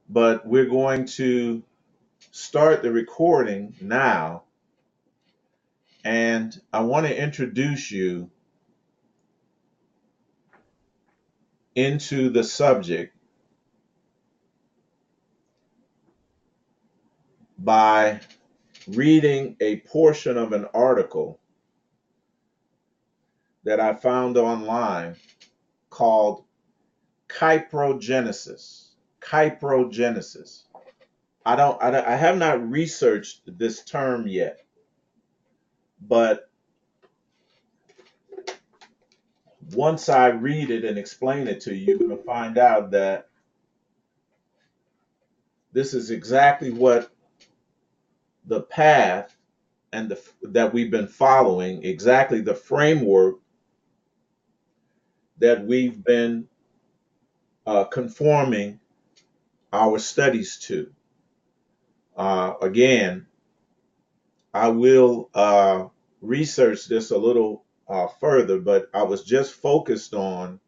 but we're going to start the recording now. And I want to introduce you into the subject by reading a portion of an article that I found online called Kyprogenesis. Kyprogenesis. I have not researched this term yet, but once I read it and explain it to you, you're going to find out that this is exactly what the path and that we've been following, exactly the framework that we've been conforming our studies to. Again, I will research this a little further, but I was just focused on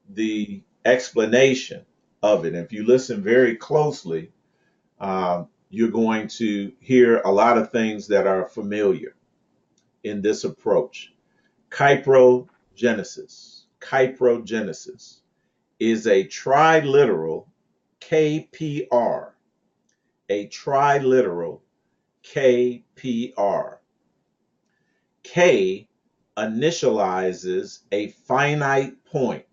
the explanation of it. If you listen very closely, you're going to hear a lot of things that are familiar in this approach. Kyprogenesis. Kyprogenesis is a triliteral KPR. A triliteral KPR. K initializes a finite point.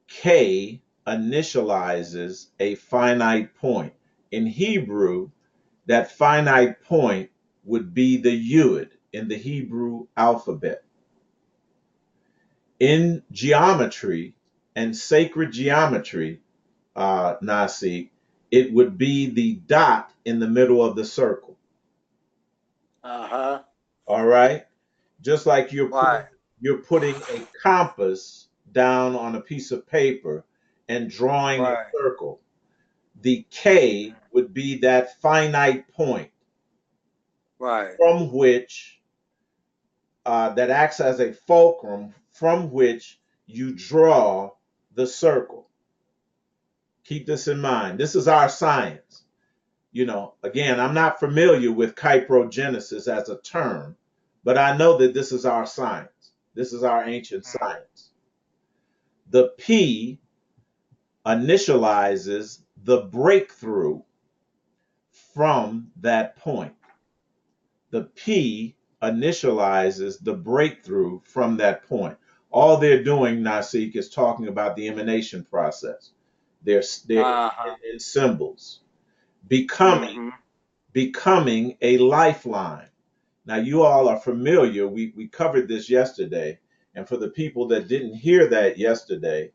K initializes a finite point. In Hebrew, that finite point would be the Yud in the Hebrew alphabet. In geometry and sacred geometry, Nasi, it would be the dot in the middle of the circle. Uh-huh. All right? Just like Right. you're putting a compass down on a piece of paper and drawing a Right. circle. The K would be that finite point Right. from which that acts as a fulcrum from which you draw the circle. Keep this in mind. This is our science. Again, I'm not familiar with kyprogenesis as a term, but I know that this is our science. This is our ancient science. The P initializes the breakthrough from that point. The P initializes the breakthrough from that point. All they're doing, Nasik, is talking about the emanation process. They're Uh-huh. in symbols. Becoming Mm-hmm. becoming a lifeline. Now, you all are familiar. We covered this yesterday. And for the people that didn't hear that yesterday,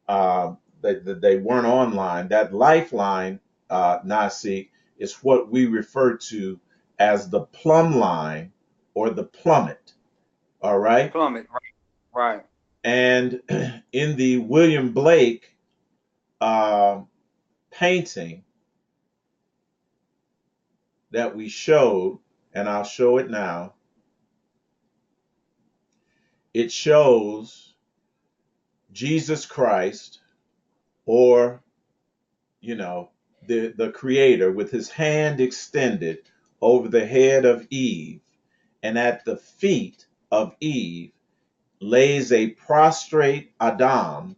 that they weren't online, that lifeline, Nasi, is what we refer to as the plumb line or the plummet. All right. Plummet. Right. And in the William Blake uh, painting that we showed, and I'll show it now, it shows Jesus Christ, or the creator, with his hand extended over the head of Eve, and at the feet of Eve lays a prostrate Adam,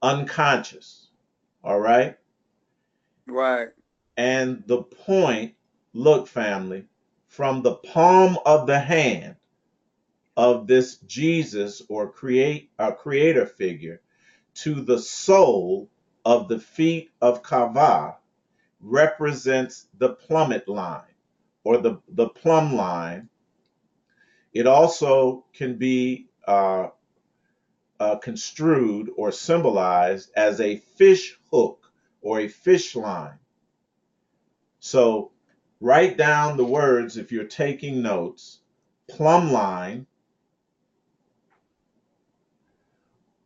unconscious. All right. Right. And the point, look, family, from the palm of the hand of this Jesus or creator figure to the sole of the feet of Kava represents the plummet line or the plumb line. It also can be construed or symbolized as a fish hook or a fish line. So write down the words if you're taking notes: plumb line,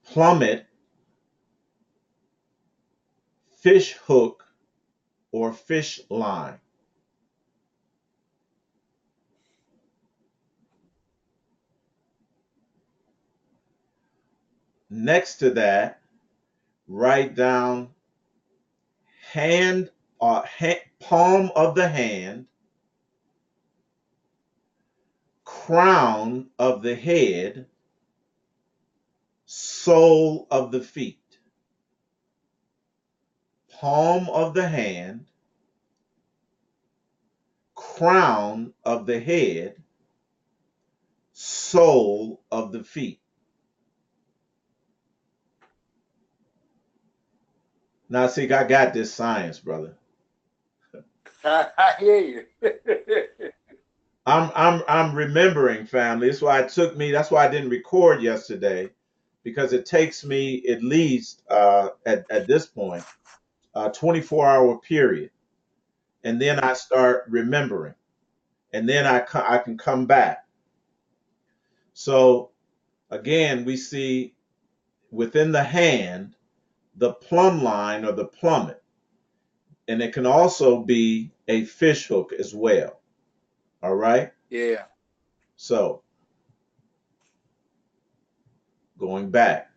plummet, fish hook, or fish line. Next to that, write down hand, palm of the hand, crown of the head, sole of the feet. Palm of the hand, crown of the head, sole of the feet. Now, see, I got this science, brother. I hear you. I'm remembering, family. That's why I didn't record yesterday, because it takes me at least at this point a 24-hour period, and then I start remembering, and then I can come back. So again, we see within the hand the plumb line or the plummet, and it can also be a fish hook as well. All right. Yeah. So going back,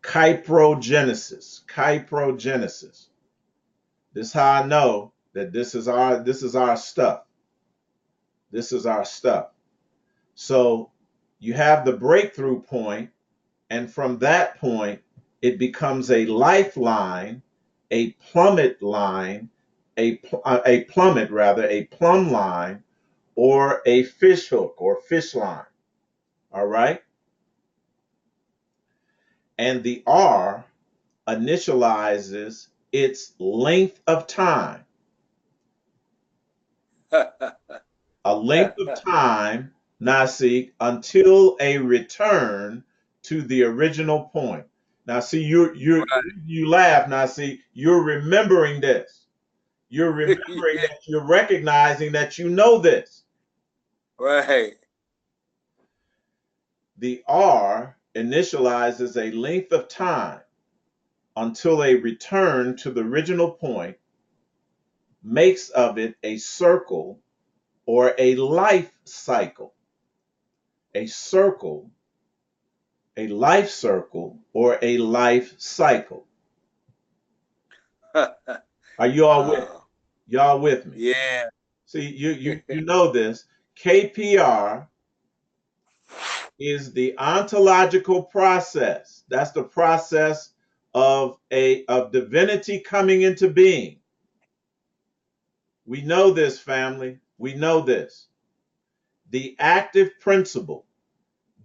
kyprogenesis. This is how I know that this is our stuff. This is our stuff. So you have the breakthrough point, and from that point, it becomes a lifeline, a plummet line, a plummet rather, a plumb line, or a fish hook or fish line. All right. And the R initializes its length of time. A length of time, Nasi, until a return to the original point. Now, see, you laugh, Nasi. You're remembering this. You're remembering Yeah. that. You're recognizing that you know this. Right. The R initializes a length of time until a return to the original point, makes of it a circle or a life cycle. A circle, a life circle, or a life cycle. Are you all with me? Wow. Y'all with me? Yeah. See, you know this. KPR is the ontological process. That's the process of divinity coming into being. We know this, family. We know this. The active principle,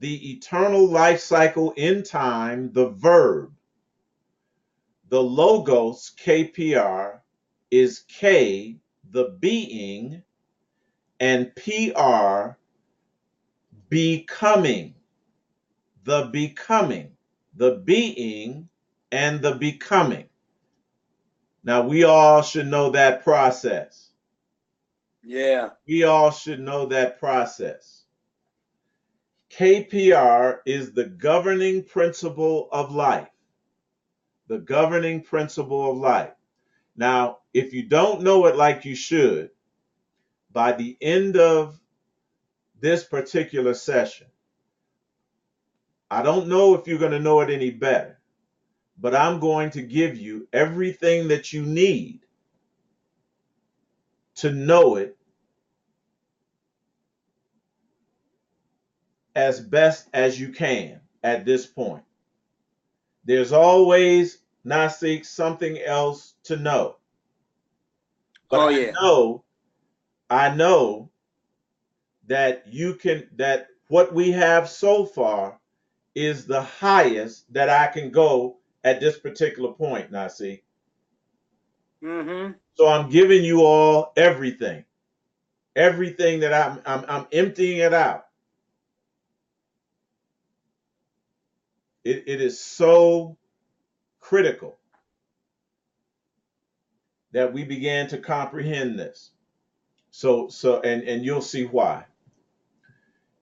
the eternal life cycle in time, the verb. The logos, KPR, is K, the being, and PR, becoming. The becoming. The being and the becoming. Now, we all should know that process. Yeah. We all should know that process. KPR is the governing principle of life. The governing principle of life. Now, if you don't know it like you should, by the end of this particular session, I don't know if you're going to know it any better, but I'm going to give you everything that you need to know it as best as you can at this point. There's always, Nasik, something else to know. But Oh yeah. I know that what we have so far is the highest that I can go at this particular point, Nasik. Mm-hmm. So I'm giving you all everything that I'm emptying it out. It is so critical that we began to comprehend this. And you'll see why.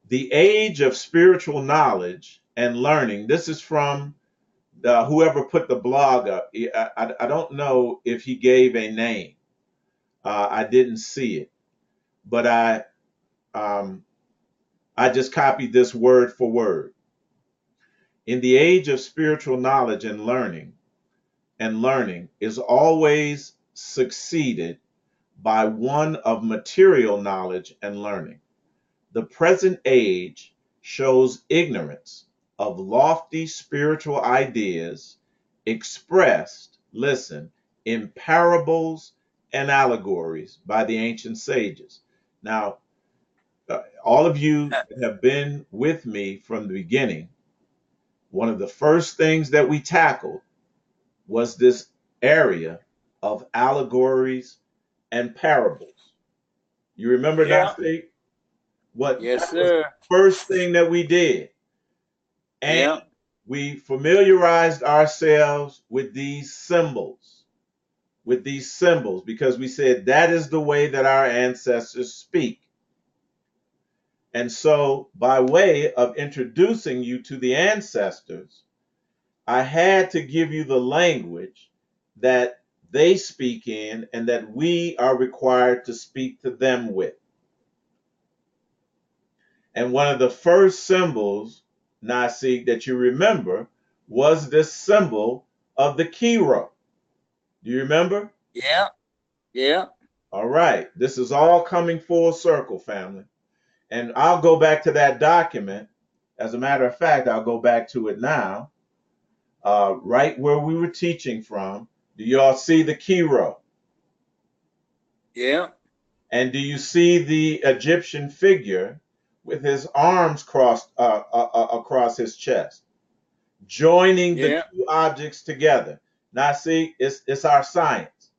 The age of spiritual knowledge and learning. This is from whoever put the blog up. I don't know if he gave a name. I didn't see it, but um, I just copied this word for word. In the age of spiritual knowledge and learning, and learning is always succeeded by one of material knowledge and learning. The present age shows ignorance of lofty spiritual ideas expressed, listen, in parables and allegories by the ancient sages. Now, all of you that have been with me from the beginning, one of the first things that we tackled was this area of allegories and parables. You remember, Yeah. Nasi? What Yes, that was the sir. first thing that we did. And Yeah. we familiarized ourselves with these symbols, because we said that is the way that our ancestors speak. And so, by way of introducing you to the ancestors, I had to give you the language that they speak in and that we are required to speak to them with. And one of the first symbols, Nasi, that you remember was this symbol of the kiro. Do you remember? Yeah. Yeah. All right. This is all coming full circle, family. And I'll go back to that document. As a matter of fact, I'll go back to it now, right where we were teaching from. Do you all see the kiro? Yeah. And do you see the Egyptian figure with his arms crossed across his chest, joining the Yeah. two objects together? Now, see, it's our science.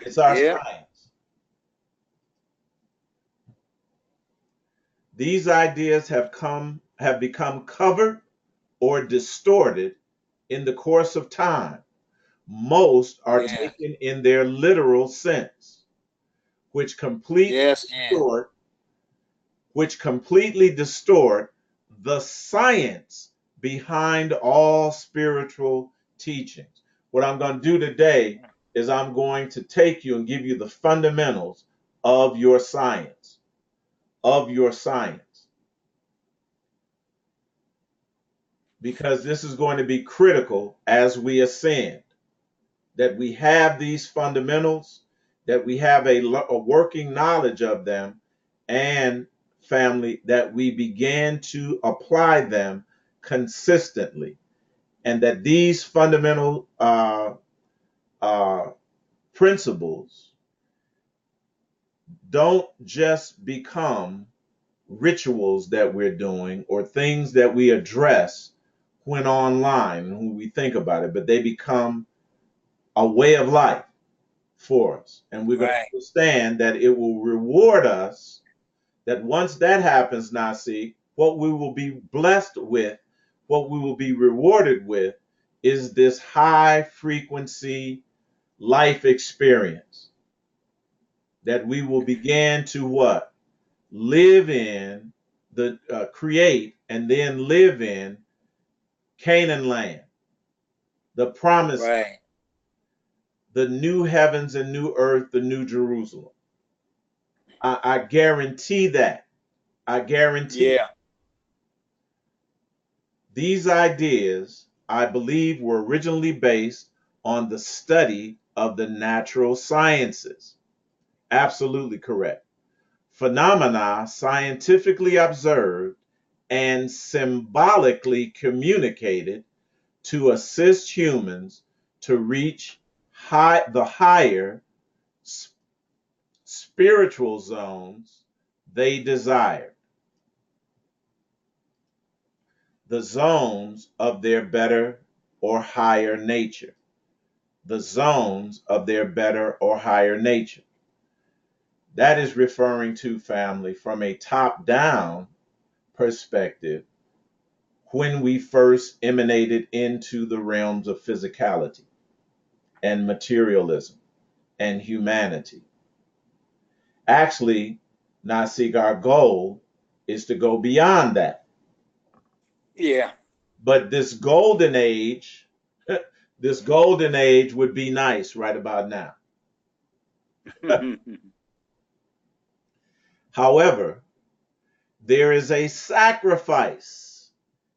It's our Yeah. science. These ideas have become covered or distorted in the course of time. Most are Yeah. taken in their literal sense, which completely Yes. Yeah. distort the science behind all spiritual teachings. What I'm going to do today is I'm going to take you and give you the fundamentals of your science, of your science, because this is going to be critical as we ascend, that we have these fundamentals, that we have a working knowledge of them, and family, that we begin to apply them consistently, and that these fundamental uh, principles don't just become rituals that we're doing or things that we address when online, when we think about it, but they become a way of life for us. And we're going to Right. understand that it will reward us, that once that happens, Nasi, what we will be blessed with, what we will be rewarded with, is this high frequency life experience that we will begin to what? Live in, the create and then live in Canaan land, the promised, Right. the new heavens and new earth, the new Jerusalem. I guarantee that. I guarantee. Yeah. These ideas, I believe, were originally based on the study of the natural sciences. Absolutely correct. Phenomena scientifically observed and symbolically communicated to assist humans to reach the higher spiritual zones they desire, the zones of their better or higher nature, the zones of their better or higher nature. That is referring to, family, from a top down perspective, when we first emanated into the realms of physicality and materialism and humanity. Actually, Nasig, our goal is to go beyond that. Yeah. But this golden age, this golden age would be nice right about now. However, there is a sacrifice.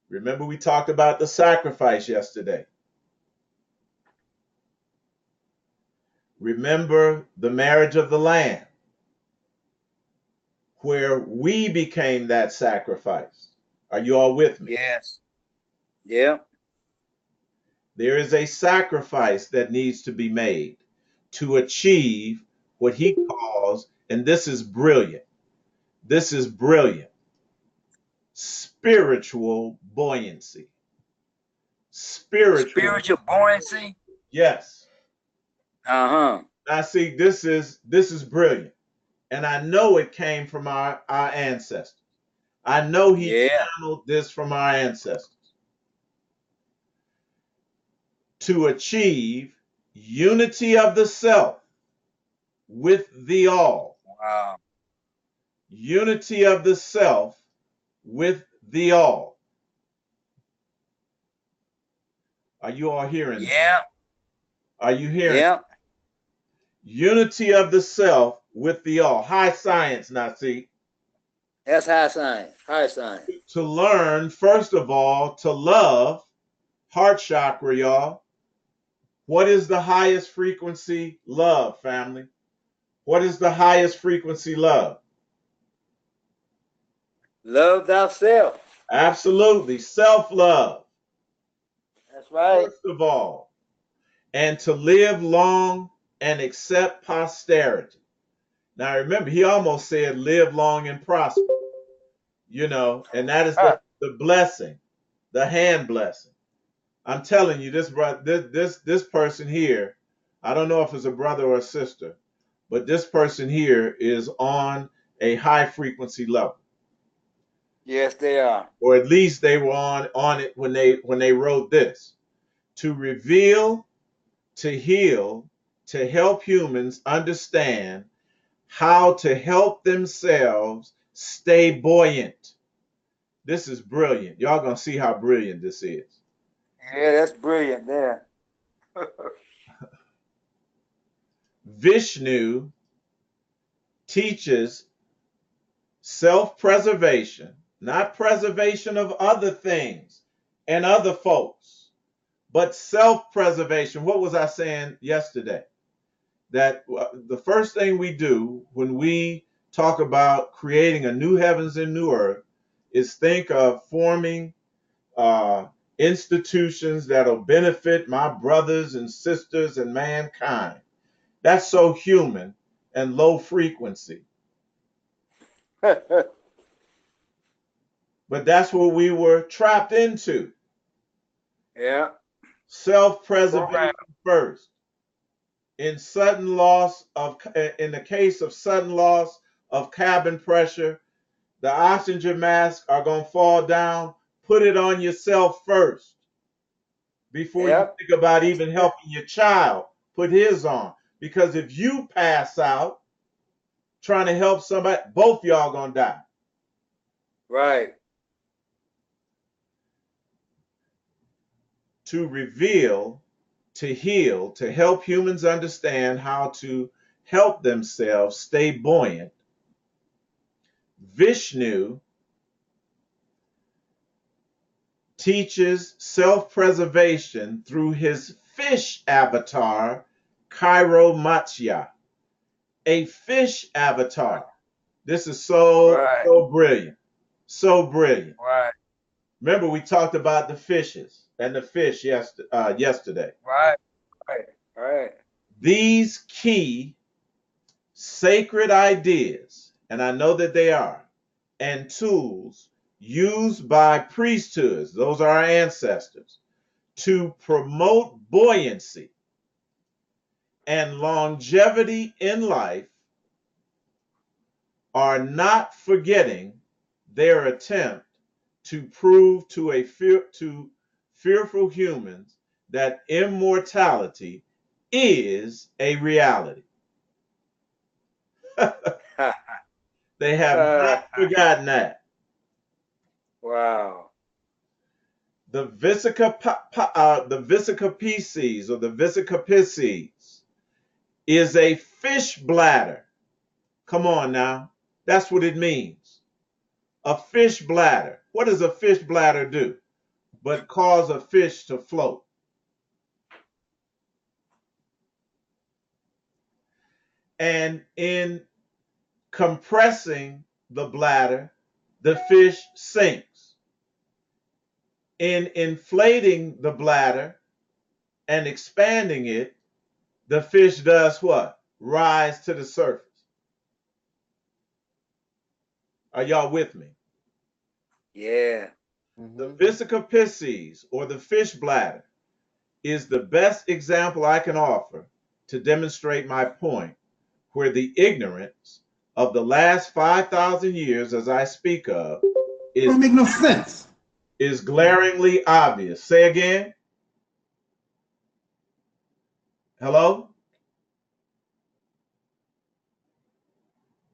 Remember, we talked about the sacrifice yesterday. Remember the marriage of the Lamb, where we became that sacrifice. Are you all with me? Yes. Yeah. There is a sacrifice that needs to be made to achieve what he calls, and this is brilliant, this is brilliant, spiritual buoyancy. Spiritual, Spiritual buoyancy. yes. Uh-huh. Now see, this is brilliant. And I know it came from our ancestors. I know he Yeah. channeled this from our ancestors to achieve unity of the self with the all. Wow. Unity of the self with the all. Are you all hearing me? Yeah. Are you hearing? Yeah. Unity of the self with the all. High science, now see. That's high science. High science. To learn, first of all, to love, heart chakra, y'all. What is the highest frequency love, family? What is the highest frequency love? Love thyself. Absolutely. Self love, That's right. first of all. And to live long and accept posterity. Now remember, he almost said live long and prosper, and that is Huh. the blessing, the hand blessing. I'm telling you, this person here, I don't know if it's a brother or a sister, but this person here is on a high frequency level. Yes, they are. Or at least they were on it when they wrote this. To reveal, to heal, to help humans understand how to help themselves stay buoyant. This is brilliant. Y'all gonna see how brilliant this is. Yeah, that's brilliant there. Vishnu teaches self-preservation, not preservation of other things and other folks, but self-preservation. What was I saying yesterday? That the first thing we do when we talk about creating a new heavens and new earth is think of forming uh, institutions that'll benefit my brothers and sisters and mankind. That's so human and low frequency. But that's what we were trapped into. Yeah. Self-preservation Program. first. In the case of sudden loss of cabin pressure, the oxygen masks are going to fall down. Put it on yourself first before you Yep. think about That's even it. helping your child put his on. Because if you pass out trying to help somebody, both y'all going to die. Right. To reveal, to heal, to help humans understand how to help themselves stay buoyant, Vishnu teaches self-preservation through his fish avatar, Chiromatia. A fish avatar. This is so, Right. so brilliant. So brilliant. Right. Remember, we talked about the fishes and the fish yesterday. Right. Right. Right. These key sacred ideas, and I know that they are, and tools used by priesthoods, those are our ancestors, to promote buoyancy and longevity in life are not forgetting their attempt to prove to fearful humans that immortality is a reality. They have not forgotten that. Wow. The Vesica Pisces or the Vesica Pisces is a fish bladder. Come on now. That's what it means. A fish bladder. What does a fish bladder do but cause a fish to float? And in compressing the bladder, the fish sinks. In inflating the bladder and expanding it, the fish does what? Rise to the surface. Are y'all with me? Yeah. The Mm-hmm. vesica pisces, or the fish bladder, is the best example I can offer to demonstrate my point, where the ignorance of the last 5,000 years, as I speak of, Don't make no sense. is glaringly obvious. Say again. Hello?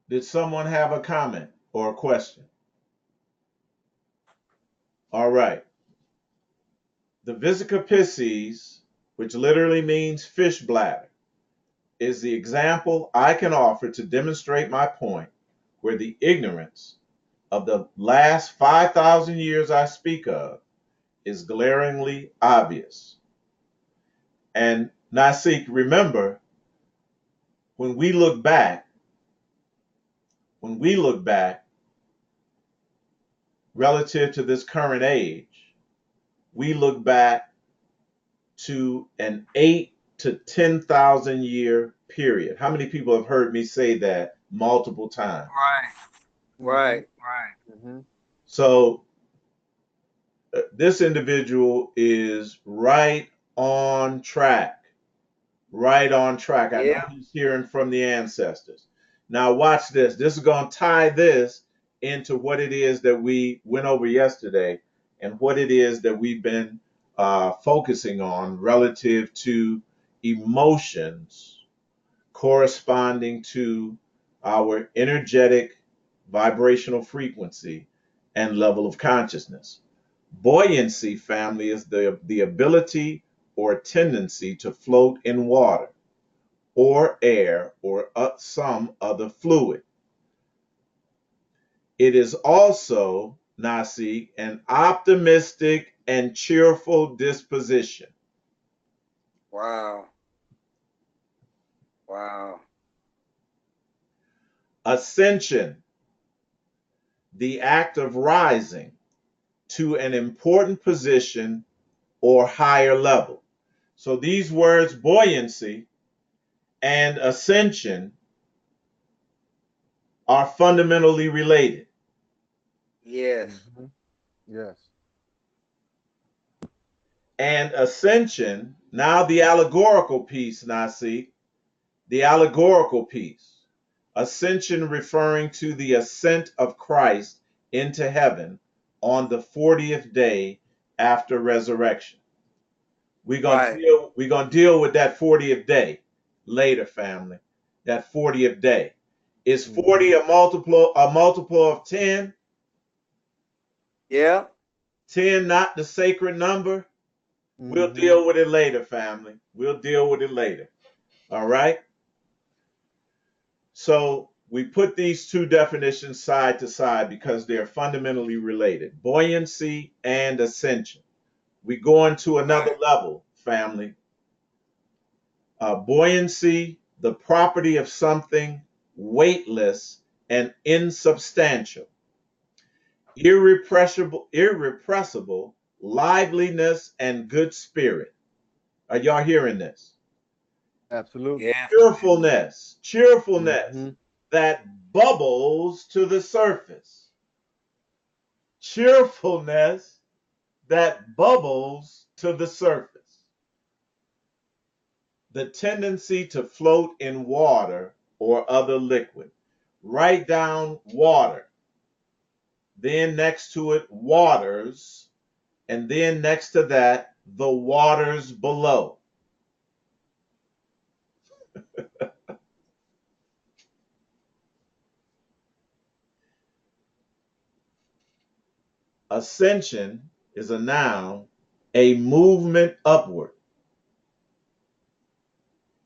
Did someone have a comment or a question? All right. The vesica pisces, which literally means fish bladder, is the example I can offer to demonstrate my point, where the ignorance of the last 5,000 years I speak of is glaringly obvious. And Nasik, remember, when we look back, relative to this current age, we look back to an 8 to 10,000 year period. How many people have heard me say that multiple times? Right. Mm-hmm. Right. Right. Mm-hmm. So this individual is right on track. Right on track. I know Yeah. he's hearing from the ancestors. Now, watch this. This is going to tie this into what it is that we went over yesterday and what it is that we've been focusing on relative to emotions corresponding to our energetic vibrational frequency and level of consciousness. Buoyancy, family, is the ability or tendency to float in water or air or some other fluid. It is also, Nasi, an optimistic and cheerful disposition. Wow. Wow. Ascension, the act of rising to an important position or higher level. So these words, buoyancy and ascension, are fundamentally related. Yes. Mm-hmm. Yes. And ascension, now the allegorical piece, Nasi, the allegorical piece. Ascension referring to the ascent of Christ into heaven on the 40th day after resurrection. Right. We're gonna deal with that 40th day later, family. That 40th day. Is Mm-hmm. 40 a multiple of 10? Yeah. 10 not the sacred number? We'll Mm-hmm. deal with it later, family. We'll deal with it later. All right? So we put these two definitions side to side because they're fundamentally related, buoyancy and ascension. We go into another Right. level, family. Buoyancy, the property of something weightless and insubstantial, irrepressible liveliness and good spirit. Are y'all hearing this? Absolutely. Yes. Cheerfulness Mm-hmm. that bubbles to the surface. Cheerfulness that bubbles to the surface. The tendency to float in water or other liquid. Write down water, then next to it, waters, and then next to that, the waters below. Ascension is a noun, a movement upward.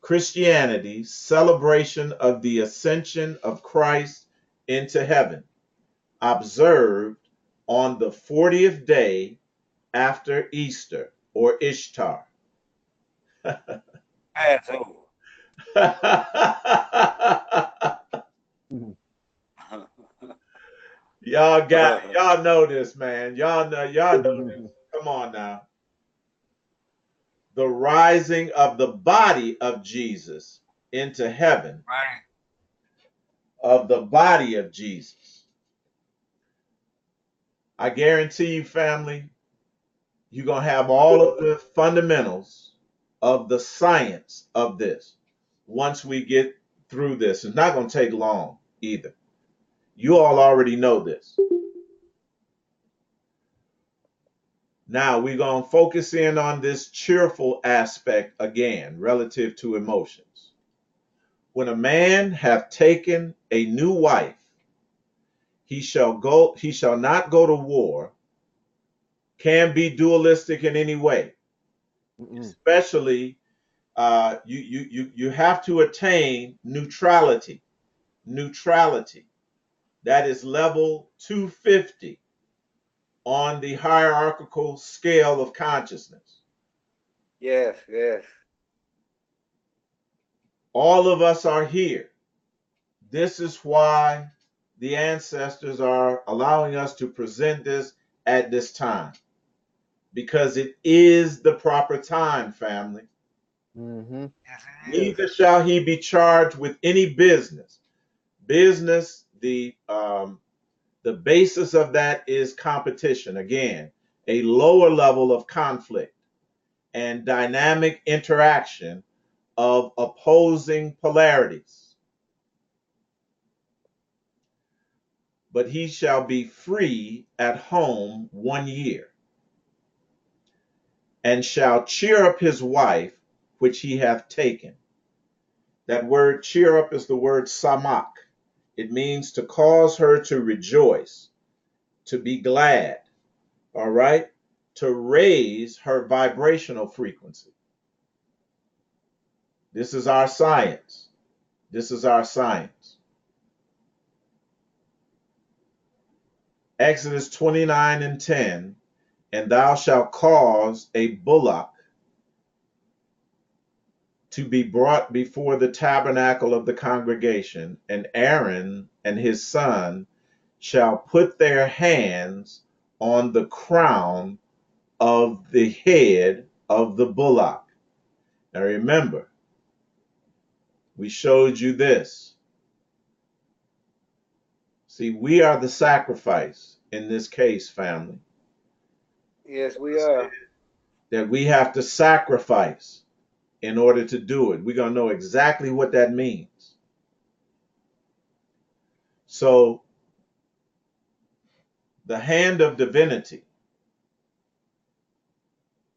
Christianity, celebration of the ascension of Christ into heaven, observed on the 40th day after Easter or Ishtar. Passover. Mhm. Y'all got it. Y'all know this, man. Y'all know this. Come on now. The rising of the body of Jesus into heaven, Right. of the body of Jesus. I guarantee you, family, you're going to have all of the fundamentals of the science of this once we get through this. It's not going to take long either. You all already know this. Now we're going to focus in on this cheerful aspect again relative to emotions. When a man hath taken a new wife, he shall not go to war, can be dualistic in any way, especially you have to attain neutrality. Neutrality. That is level 250 on the hierarchical scale of consciousness. Yes, yes. All of us are here. This is why the ancestors are allowing us to present this at this time, because it is the proper time, family. Mm-hmm. Yes, it is. Neither shall he be charged with any business. Business, the basis of that is competition. Again, a lower level of conflict and dynamic interaction of opposing polarities. But he shall be free at home 1 year, and shall cheer up his wife, which he hath taken. That word cheer up is the word samak. It means to cause her to rejoice, to be glad, all right? To raise her vibrational frequency. This is our science. This is our science. Exodus 29:10, and thou shalt cause a bullock to be brought before the tabernacle of the congregation, and Aaron and his son shall put their hands on the crown of the head of the bullock. Now remember, we showed you this. See, we are the sacrifice in this case, family. Yes, we are. That we have to sacrifice in order to do it. We're going to know exactly what that means. So, the hand of divinity,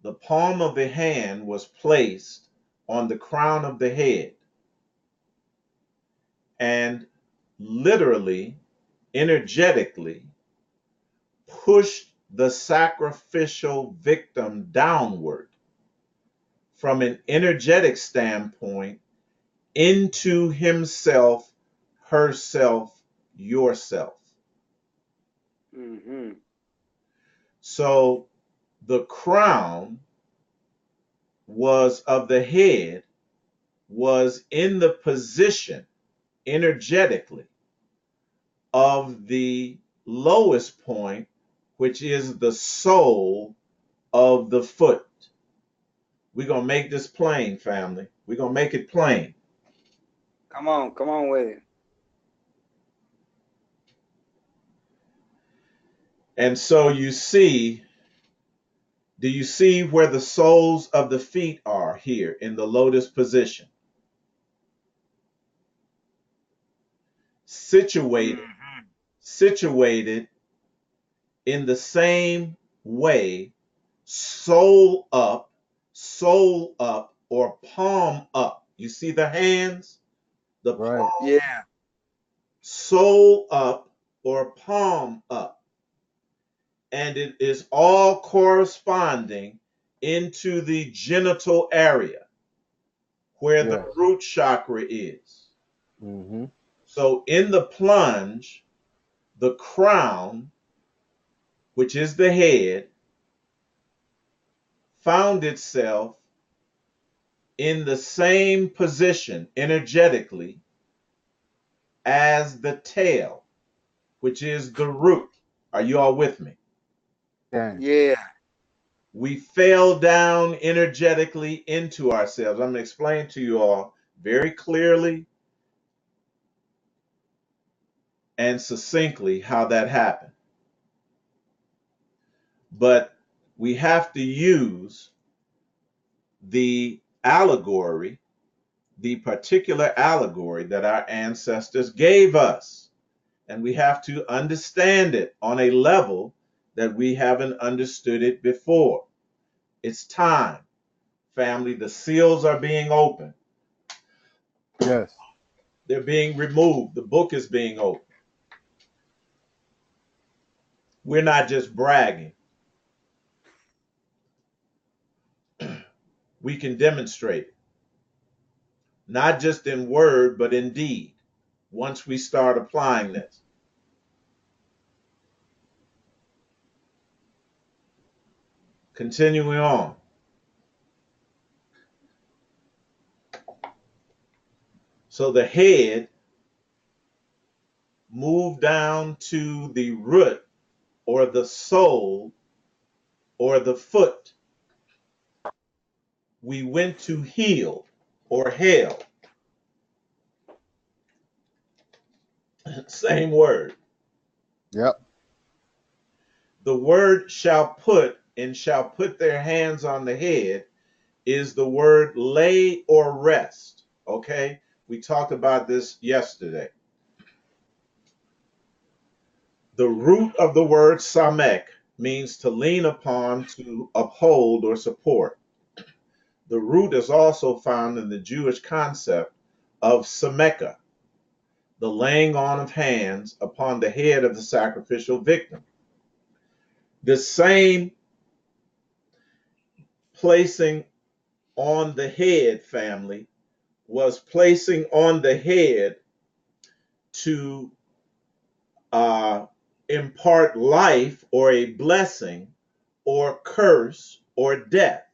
the palm of the hand was placed on the crown of the head and literally, energetically pushed the sacrificial victim downward from an energetic standpoint into himself, herself, yourself. Mm-hmm. So the crown was of the head was in the position energetically of the lowest point, which is the sole of the foot. We're going to make this plain, family. We're going to make it plain. Come on with it. And so you see, do you see where the soles of the feet are here in the lotus position? Situated, Mm-hmm. situated in the same way, sole up, or palm up. You see the hands, the Right. palm, Yeah. sole up, or palm up. And it is all corresponding into the genital area where the Yes. root chakra is. Mm-hmm. So in the plunge, the crown, which is the head, found itself in the same position energetically as the tail, which is the root. Are you all with me? Dang. Yeah. We fell down energetically into ourselves. I'm going to explain to you all very clearly and succinctly how that happened. But we have to use the allegory, the particular allegory that our ancestors gave us. And we have to understand it on a level that we haven't understood it before. It's time, family. The seals are being opened. Yes. They're being removed. The book is being opened. We're not just bragging. We can demonstrate it, not just in word, but in deed, once we start applying this. Continuing on. So the head moved down to the root or the soul or the foot. We went to heel or hell. Same word. Yep. The word shall put and shall put their hands on the head is the word lay or rest. Okay? We talked about this yesterday. The root of the word samek means to lean upon, to uphold, or support. The root is also found in the Jewish concept of sameka, the laying on of hands upon the head of the sacrificial victim. The same placing on the head, family, was placing on the head to impart life or a blessing or curse or death.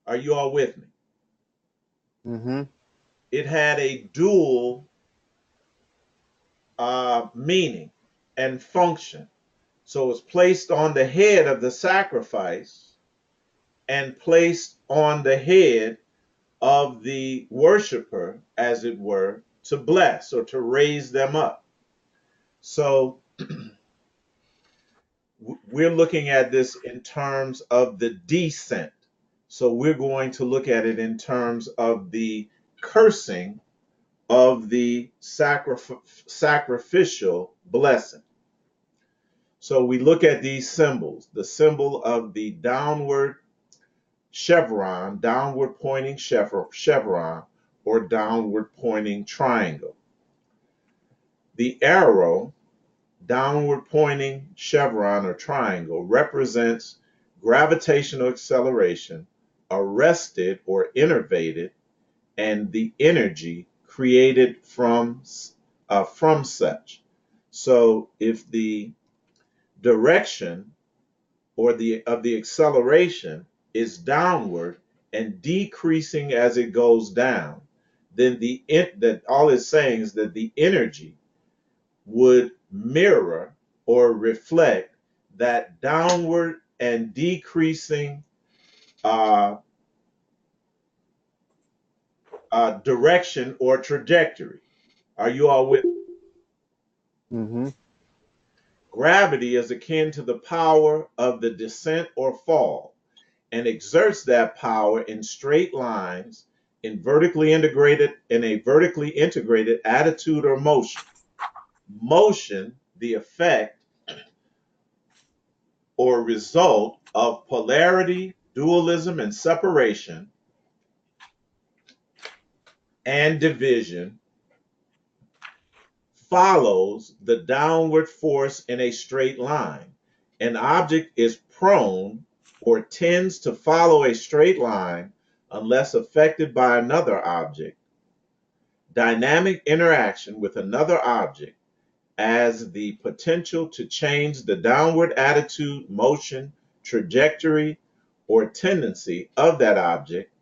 Are you all with me? Mm-hmm. It had a dual meaning and function. So it's placed on the head of the sacrifice and placed on the head of the worshiper, as it were, to bless or to raise them up. So we're looking at this in terms of the descent. So we're going to look at it in terms of the cursing of the sacrificial blessing. So we look at these symbols, the symbol of the downward chevron, downward pointing chevron, or downward pointing triangle. The arrow, downward pointing chevron or triangle, represents gravitational acceleration arrested or innervated and the energy created from such. So if the direction or the acceleration is downward and decreasing as it goes down, then that all it's saying is that the energy would mirror or reflect that downward and decreasing uh, direction or trajectory. Are you all with? Mm-hmm. Gravity is akin to the power of the descent or fall and exerts that power in straight lines in a vertically integrated attitude or motion. Motion, the effect or result of polarity, dualism, and separation and division, follows the downward force in a straight line. An object is prone or tends to follow a straight line unless affected by another object. Dynamic interaction with another object as the potential to change the downward attitude, motion, trajectory, or tendency of that object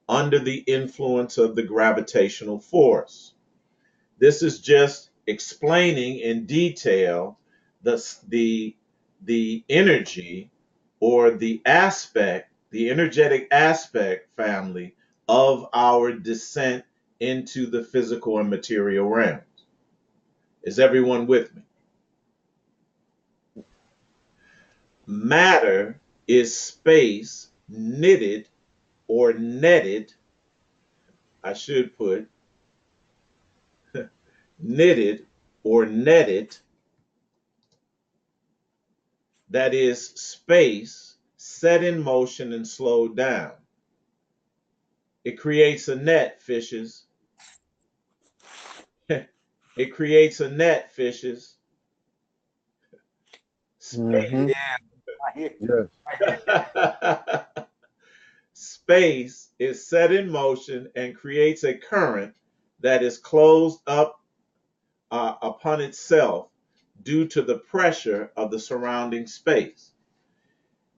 under the influence of the gravitational force. This is just explaining in detail the energy or the aspect, the energetic aspect, family, of our descent into the physical and material realms. Is everyone with me? Matter is space knitted or netted, I should put knitted or netted, that is space set in motion and slowed down. It creates a net, fishes. It creates a net, fishes. Mm-hmm. Space. Yeah. I hear. Yes. I hear. Space is set in motion and creates a current that is closed up upon itself due to the pressure of the surrounding space.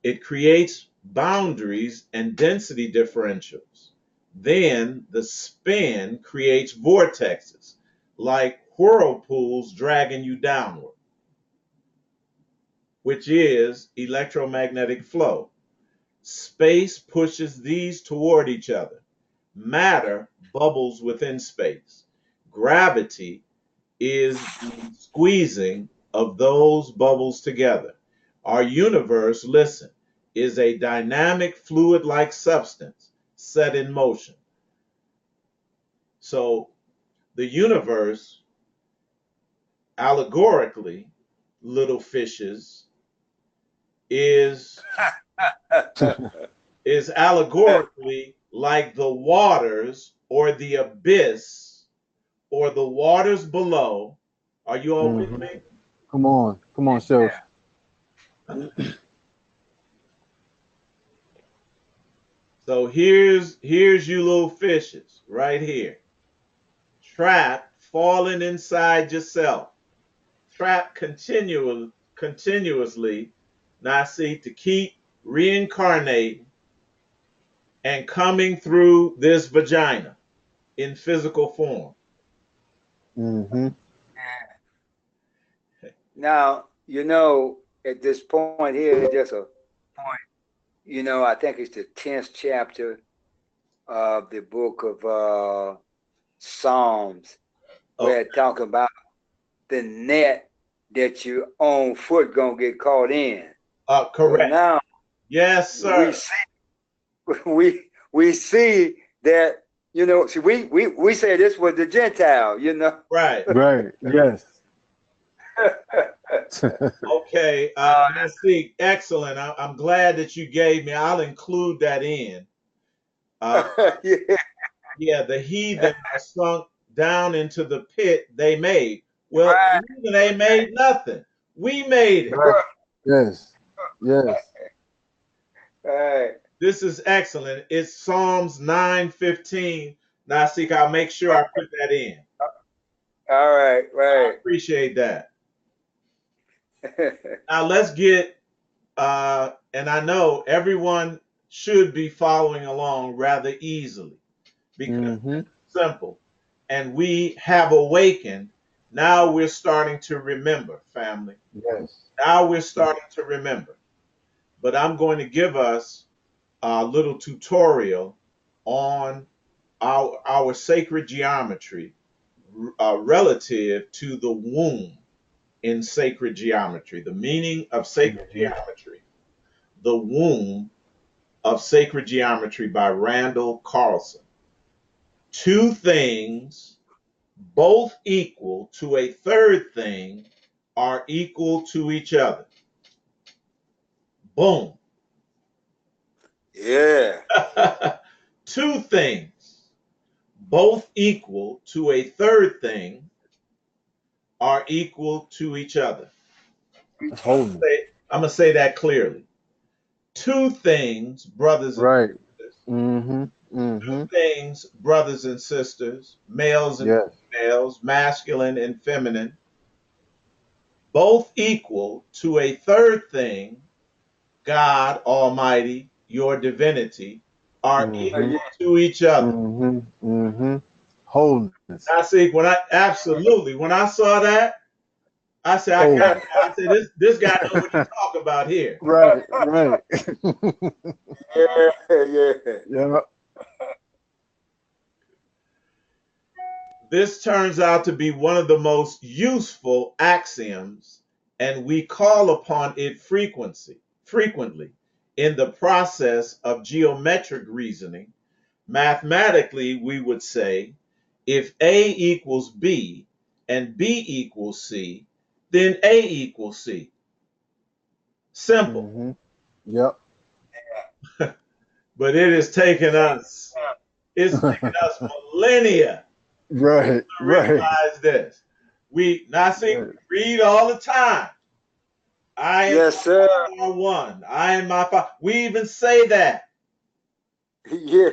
It creates boundaries and density differentials. Then the spin creates vortexes, like whirlpools dragging you downward, which is electromagnetic flow. Space pushes these toward each other. Matter bubbles within space. Gravity is the squeezing of those bubbles together. Our universe, listen, is a dynamic fluid like substance set in motion. So the universe, allegorically, little fishes, is is allegorically like the waters or the abyss or the waters below. Are you all with Mm-hmm. me? Come on, self. So here's you little fishes right here, trapped, falling inside yourself, trapped continuously. Now see, to keep reincarnating and coming through this vagina in physical form. Mm-hmm. Now, at this point here, just a point, I think it's the 10th chapter of the book of Psalms, Oh, where it talk about the net that your own foot gonna get caught in. So correct. now Yes, we sir. see we see that see, we say this was the Gentile. Right. Right. Yes. Okay. Let's see. Excellent. I'm glad that you gave me. I'll include that in. Uh, Yeah, yeah, the heathen are sunk down into the pit they made. Well, the right, heathen ain't made nothing. We made it. Right. Yes. Yes. right. This is excellent. It's Psalms 9:15. Now, see, I'll make sure I put that in. All right, I right. appreciate that. Now, let's get, and I know everyone should be following along rather easily because Mm-hmm. it's simple. And we have awakened. Now we're starting to remember, family. Yes. Now we're starting to remember. But I'm going to give us a little tutorial on our sacred geometry relative to the womb in sacred geometry. The meaning of sacred Mm-hmm. geometry. The womb of sacred geometry by Randall Carlson. Two things, both equal to a third thing, are equal to each other. Boom. Yeah. Two things, both equal to a third thing, are equal to each other. That's holy. I'm going to say that clearly. Two things, brothers and Right. sisters, Mm-hmm. two Mm-hmm. things, brothers and sisters, males and Yes. females, masculine and feminine, both equal to a third thing, God Almighty, your divinity, are Mm-hmm. equal to each other. Mm-hmm. Mm-hmm. Wholeness. I see when I absolutely when I saw that, I said I got Wholeness. I said this guy know what he's talking about here. Right. Right. Yeah, yeah. Yeah. This turns out to be one of the most useful axioms, and we call upon it frequently in the process of geometric reasoning. Mathematically, we would say if A equals B and B equals C, then A equals C. Simple. Mm-hmm. Yep. But it's taken us millennia Right. to Right. realize this. We now see Right. we read all the time. I and Yes, sir. my father are one. I and my father. We even say that. Yeah.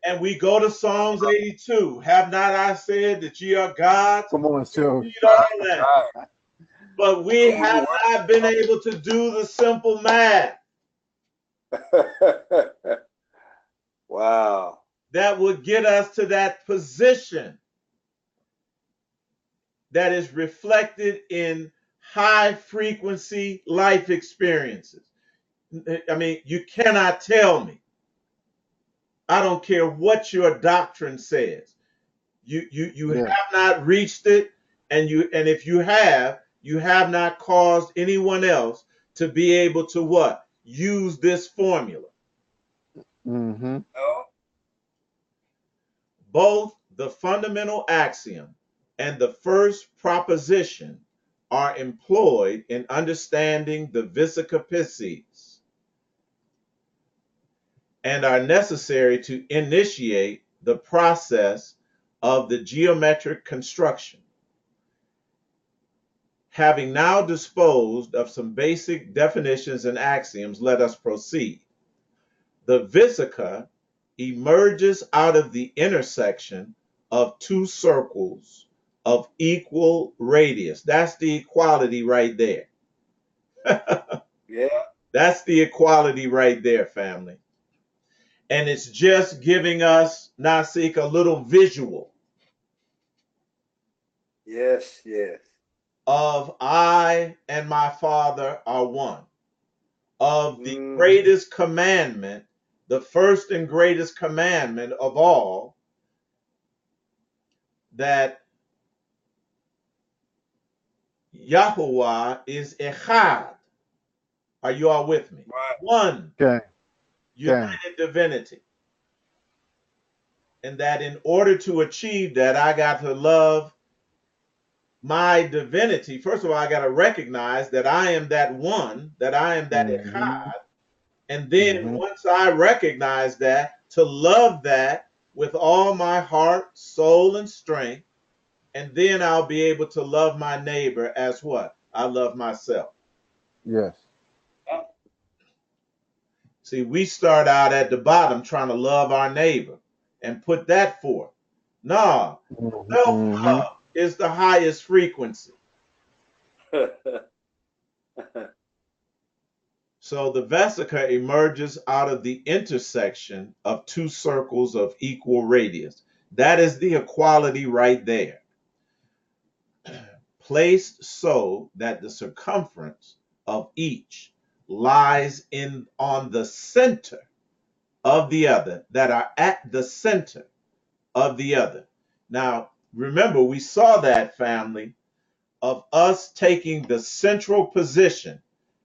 And we go to Psalms 82. Have not I said that ye are gods? Come on, show. Read all that. Right. But we have not been able to do the simple math Wow. that would get us to that position that is reflected in high frequency life experiences. I mean, you cannot tell me. I don't care what your doctrine says. You Yeah. have not reached it, and if you have not caused anyone else to be able to what? Use this formula. Mm-hmm. Oh, Both the fundamental axiom and the first proposition are employed in understanding the Visica Pisces and are necessary to initiate the process of the geometric construction. Having now disposed of some basic definitions and axioms, let us proceed. The Visica emerges out of the intersection of two circles of equal radius. That's the equality right there. yeah. That's the equality right there, family. And it's just giving us, Nasik, a little visual Yes, yes. of I and my Father are one, of the Mm-hmm. greatest commandment, the first and greatest commandment of all, that Yahuwah is Echad. Are you all with me? Right. One, Okay. Okay. united divinity. And that in order to achieve that, I got to love my divinity. First of all, I got to recognize that I am that one, that I am that Mm-hmm. Echad. And then Mm-hmm. once I recognize that, to love that with all my heart, soul, and strength. And then I'll be able to love my neighbor as what? I love myself. Yes. See, we start out at the bottom trying to love our neighbor and put that forth. Nah, self Mm-hmm. love is the highest frequency. So the vesica emerges out of the intersection of two circles of equal radius. That is the equality right there. Placed so that the circumference of each lies in on the center of the other, that are at the center of the other. Now, remember, we saw that, family, of us taking the central position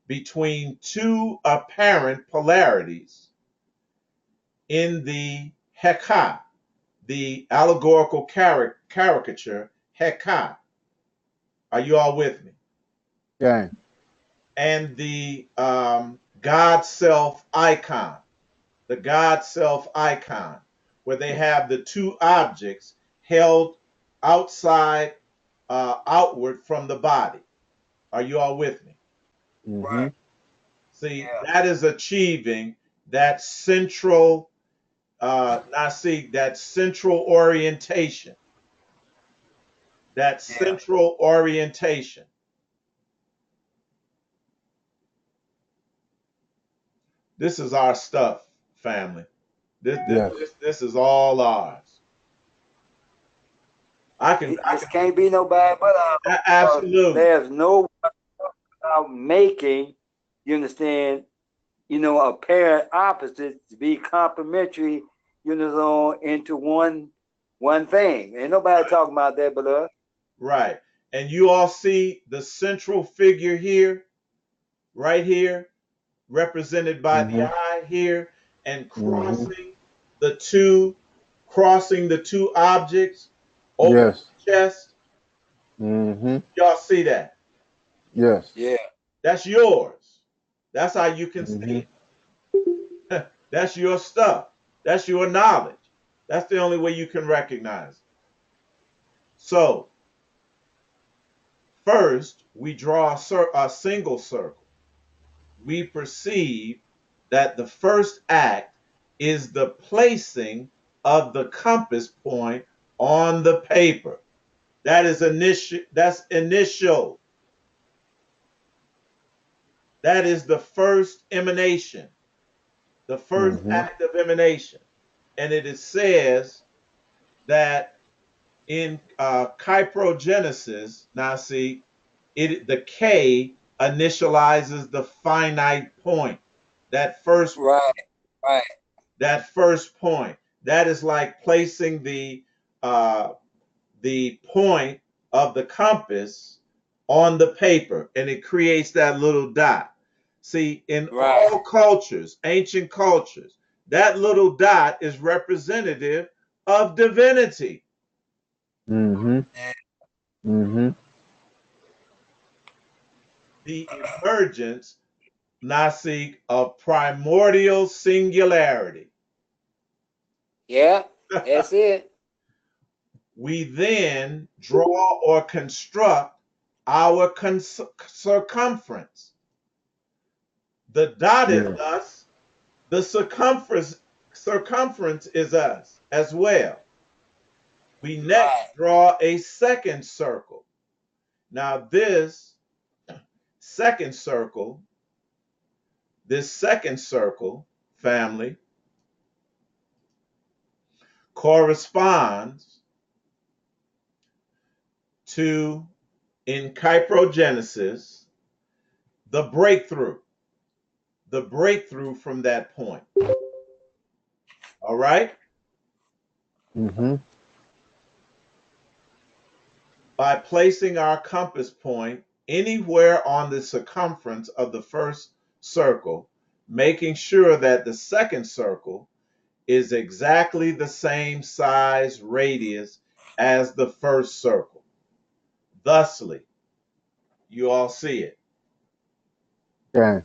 between two apparent polarities in the Hekah, the allegorical caricature Hekah. Are you all with me? Okay. And the God self icon, the God self icon, where they have the two objects held outside, outward from the body. Are you all with me? Mm-hmm. Right. See, Yeah. that is achieving that central, that central orientation, that Yeah. central orientation. This is our stuff, family. Yes. This is all ours. this can't be nobody but Absolutely. there's no making, you understand, apparent opposites to be complementary, into one thing. Ain't nobody talking about that but us. Right. And you all see the central figure here, right here, represented by the Mm-hmm. eye here, and Mm-hmm. crossing the two objects over Yes. the chest. Mm-hmm. Y'all see that? Yes. Yeah. That's yours. That's how you can Mm-hmm. see it. That's your stuff. That's your knowledge. That's the only way you can recognize it. So, first, we draw a single circle. We perceive that the first act is the placing of the compass point on the paper. That is initial. That's initial. That is the first emanation, the first Mm-hmm. act of emanation. And it says that in Kyprogenesis, now see, the K initializes the finite point. That first Right. Right. that first point. That is like placing uh, the point of the compass on the paper, and it creates that little dot. See, in Right. all cultures, ancient cultures, that little dot is representative of divinity. Mm-hmm. Mm-hmm. The emergence, Nasik, of primordial singularity. Yeah. That's it. We then draw or construct our circumference. The dot is Yeah. us, the circumference is us as well. We next Right. draw a second circle. Now second circle, this second circle, family, corresponds to, in Kyprogenesis, the breakthrough from that point. All right? Mm-hmm. By placing our compass point anywhere on the circumference of the first circle, making sure that the second circle is exactly the same size radius as the first circle. Thusly, you all see it. Okay.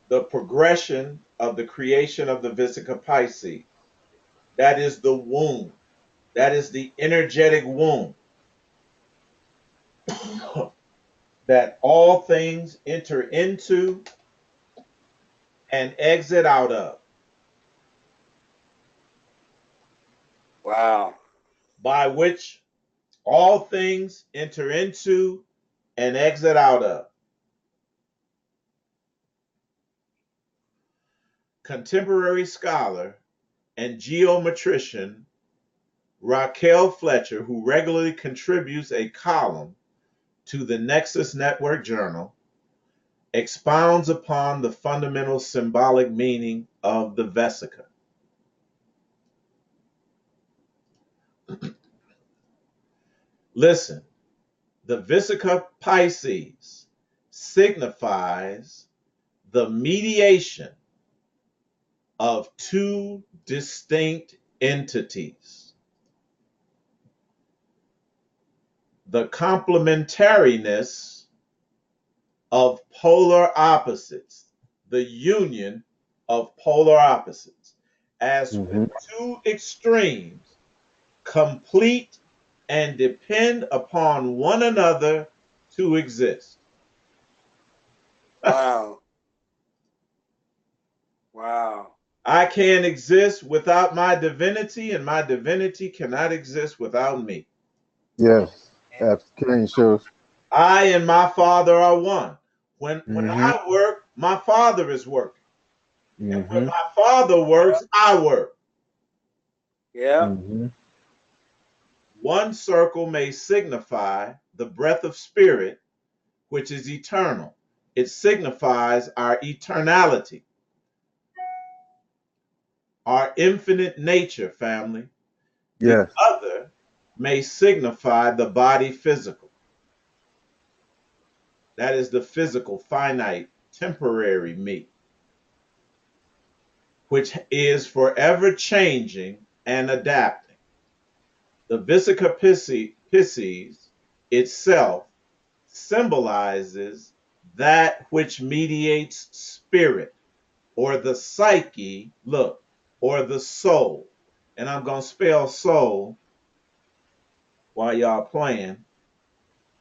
The progression of the creation of the Vesica Pisces. That is the womb. That is the energetic womb that all things enter into and exit out of, Wow. by which all things enter into and exit out of. Contemporary scholar and geometrician Raquel Fletcher, who regularly contributes a column to the Nexus Network Journal, expounds upon the fundamental symbolic meaning of the Vesica. Listen, the Vesica Pisces signifies the mediation of two distinct entities, the complementariness of polar opposites, the union of polar opposites, as when Mm-hmm. two extremes complete and depend upon one another to exist. Wow. Wow. I can't exist without my divinity, and my divinity cannot exist without me. Yes. That's King shows. I and my Father are one. When Mm-hmm. I work, my Father is working. And when Mm-hmm. my Father works, I work. Yeah. Mm-hmm. One circle may signify the breath of spirit, which is eternal. It signifies our eternality, our infinite nature, family. The Yes. other may signify the body physical. That is the physical, finite, temporary me, which is forever changing and adapting. The Vesica Pisces itself symbolizes that which mediates spirit or the psyche, look, or the soul. And I'm going to spell soul while y'all playing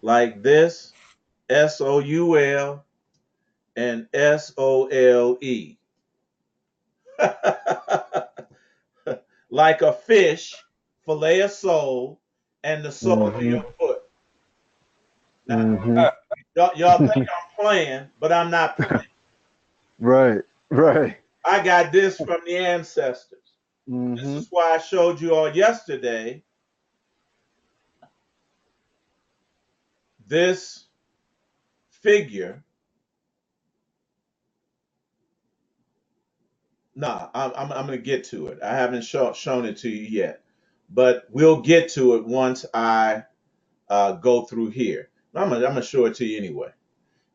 like this: Soul and Sole. Like a fish, fillet of sole, and the sole of Mm-hmm. your foot. Now, Mm-hmm. y'all think I'm playing, but I'm not playing. Right. Right. I got this from the ancestors. This Mm-hmm. is why I showed you all yesterday this figure. Nah, I'm going to get to it. I haven't shown it to you yet, but we'll get to it once I go through here. I'm gonna show it to you anyway.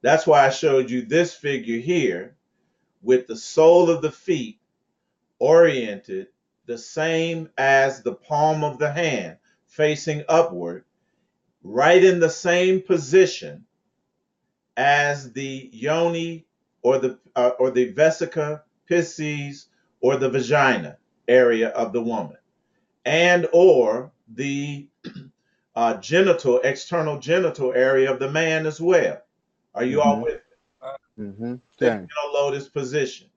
That's why I showed you this figure here with the sole of the feet oriented the same as the palm of the hand facing upward, right in the same position as the yoni or the vesica pisces or the vagina area of the woman, and or the external genital area of the man as well. Are you all Mm-hmm. with me? Mm-hmm. Okay. Sacral lotus position.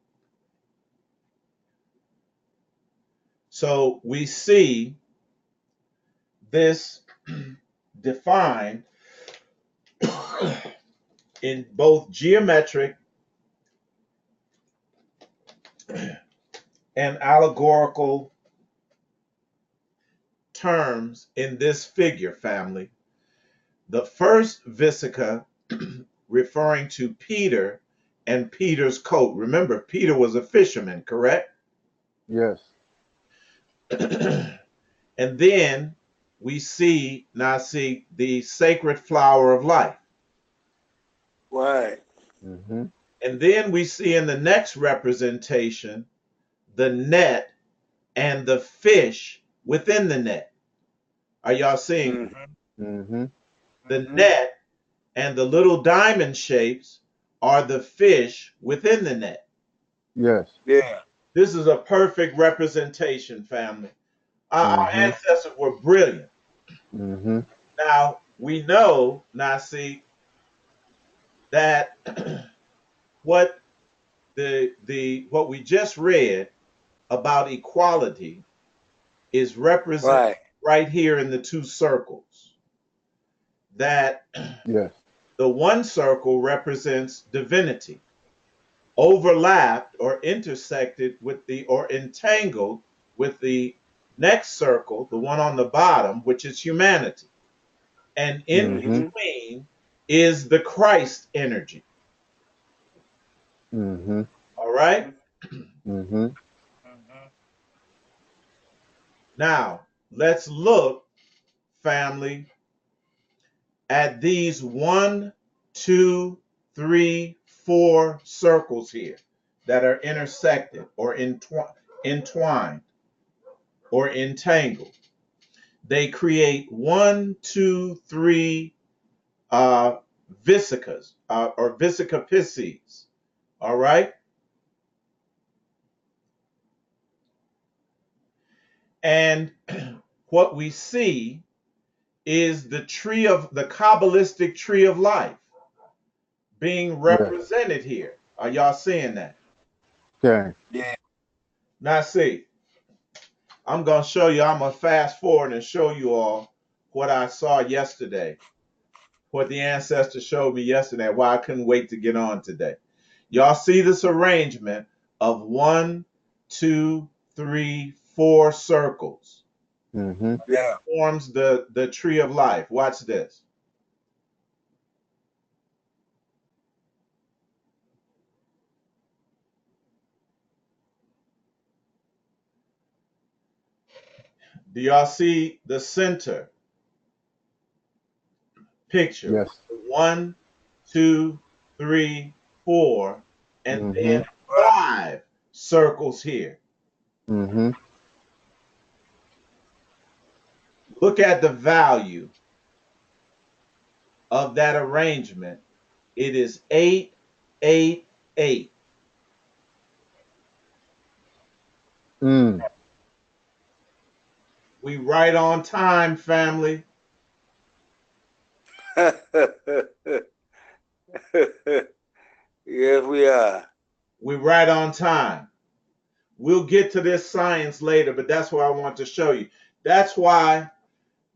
So we see this defined in both geometric and allegorical terms in this figure family. The first Vesica referring to Peter and Peter's coat. Remember, Peter was a fisherman, correct? Yes. And then we see the sacred flower of life. Right. Mm-hmm. And then we see in the next representation the net and the fish within the net. Are y'all seeing? Mm-hmm. Mm-hmm. The Mm-hmm. net and the little diamond shapes are the fish within the net. Yes. Yeah. This is a perfect representation, family. Our Mm-hmm. ancestors were brilliant. Mm-hmm. Now, we know, Nasi, that what what we just read about equality is represented Right. right here in the two circles. That Yes. the one circle represents divinity, overlapped or intersected with the or entangled with the next circle, the one on the bottom, which is humanity. And in Mm-hmm. Mm-hmm. between is the Christ energy. Mm-hmm. All right? Mm-hmm. Mm-hmm. Now, let's look, family, at these one, two, three, four circles here that are intersected or entwined or entangled. They create one, two, three vesicas or vesica pisces. All right. And what we see is the Kabbalistic tree of life being Yes. represented here. Are y'all seeing that? Okay. Yeah. Now, see, I'm going to show you, I'm going to fast forward and show you all what I saw yesterday, what the ancestor showed me yesterday, why I couldn't wait to get on today. Y'all see this arrangement of one, two, three, 4 circles Mm-hmm. Yeah. forms the tree of life. Watch this. Do y'all see the center picture? Yes. 1, 2, 3, 4, and Mm-hmm. then 5 circles here. Mm-hmm. Look at the value of that arrangement. It is 8, 8, 8. Mm. We right on time, family. Yes, we are. We right on time. We'll get to this science later, but that's what I want to show you. That's why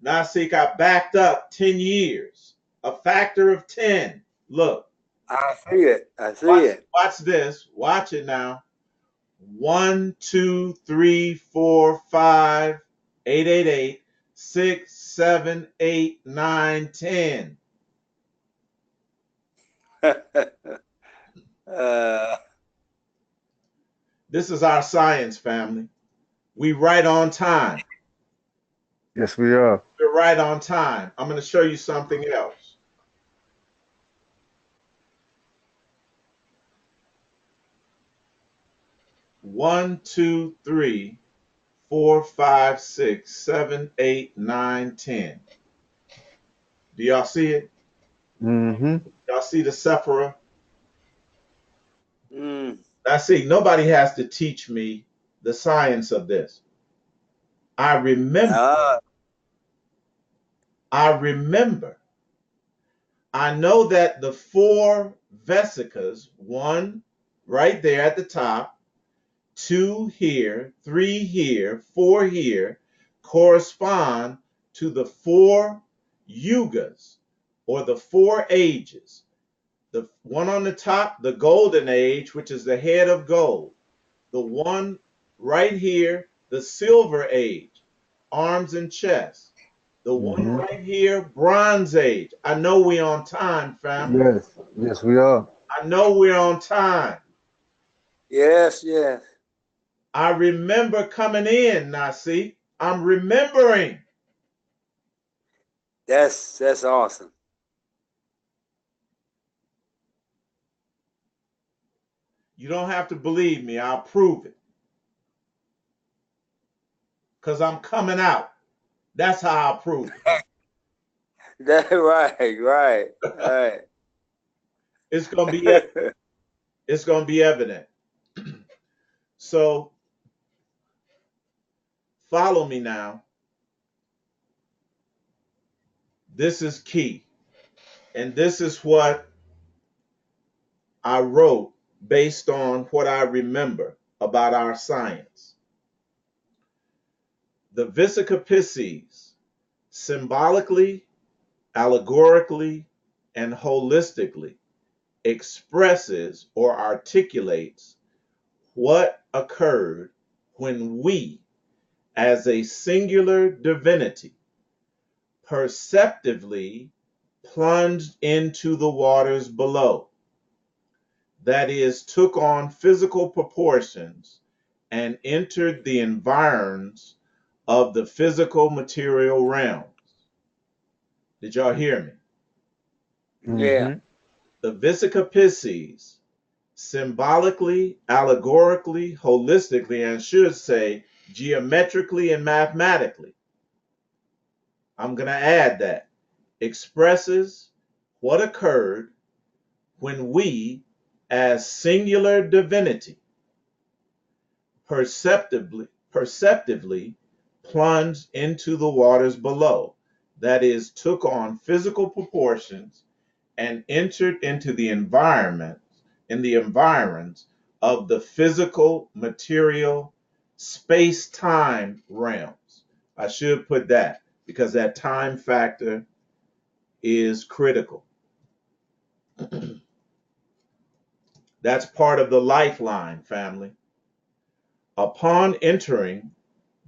Nasik, I backed up 10 years, a factor of 10. Look, I see it. I see watch, it. watch this. Watch it now. 1, 2, 3, 4, 5, 8, 8, 8, 6, 7, 8, 9, 10. uh, This is our science, family. We right on time. Yes, we are. We're right on time. I'm going to show you something else. One, two, three, 4, 5, 6, 7, 8, 9, 10. Do y'all see it? Mm-hmm. Y'all see the Sephora? mm, I see. Nobody has to teach me the science of this. I remember. ah, I remember. I know that the 4 vesicas, 1 right there at the top, 2 here, 3 here, 4 here, correspond to the 4 yugas or the 4 ages. The one on the top, the golden age, which is the head of gold. The one right here, the silver age, arms and chest. The one Mm-hmm. right here, bronze age. I know we're on time, family. Yes. Yes, we are. I know we're on time. yes, yes. I remember coming in, Nasi. I'm remembering. That's awesome. You don't have to believe me. I'll prove it. Because I'm coming out. That's how I'll prove That's right, right, right. it. It's gonna be it's gonna be evident. So follow me now. This is key. And this is what I wrote based on what I remember about our science. The Visica Pisces, symbolically, allegorically, and holistically, expresses or articulates what occurred when we, as a singular divinity, perceptively plunged into the waters below. That is, took on physical proportions and entered the environs of the physical material realms. Did y'all hear me? Yeah. Mm-hmm. The Visica Pisces, symbolically, allegorically, holistically, and should say geometrically and mathematically, I'm going to add that, expresses what occurred when we, as singular divinity, perceptively plunged into the waters below. That is, took on physical proportions and entered into the environs of the physical, material, space-time realms. I should put that because that time factor is critical. That's part of the lifeline, family. Upon entering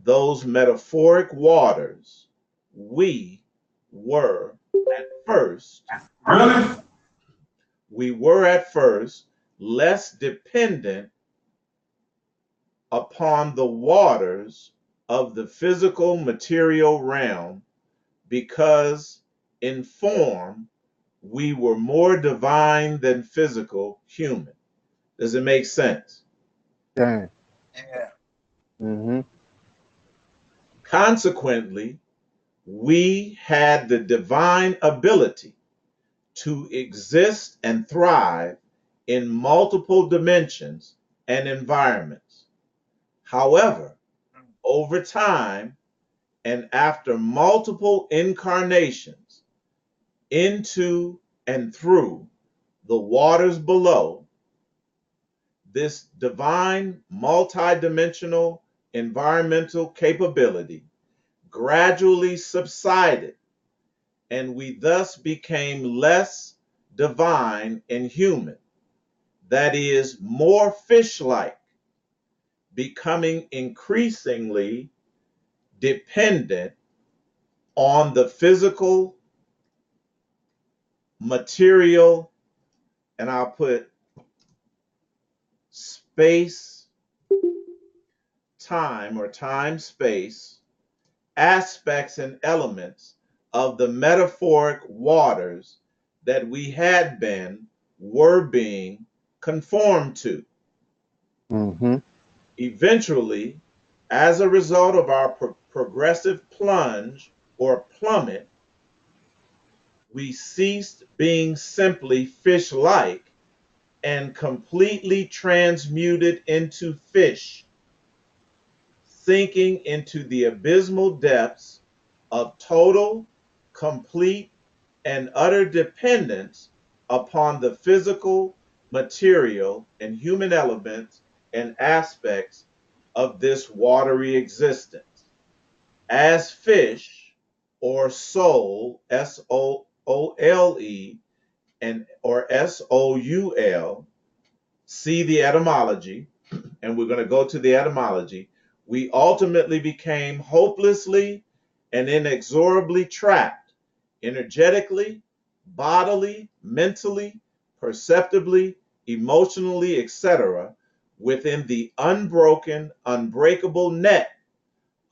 those metaphoric waters, we were at first, Really? we were at first less dependent upon the waters of the physical material realm because in form we were more divine than physical human. Does it make sense? Damn. Yeah. Mm-hmm. Consequently, we had the divine ability to exist and thrive in multiple dimensions and environments. However, over time and after multiple incarnations into and through the waters below, this divine multidimensional environmental capability gradually subsided, and we thus became less divine and human, that is, more fish like, becoming increasingly dependent on the physical, material, and I'll put space, time, or time space aspects and elements of the metaphoric waters that we had been, were being conformed to. Mm-hmm. Eventually, as a result of our progressive plunge or plummet, we ceased being simply fish like and completely transmuted into fish, sinking into the abysmal depths of total, complete, and utter dependence upon the physical, material, and human elements and aspects of this watery existence. As fish or soul, SOOLE, and or SOUL, see the etymology, and we're going to go to the etymology, we ultimately became hopelessly and inexorably trapped energetically, bodily, mentally, perceptibly, emotionally, etc., within the unbroken, unbreakable net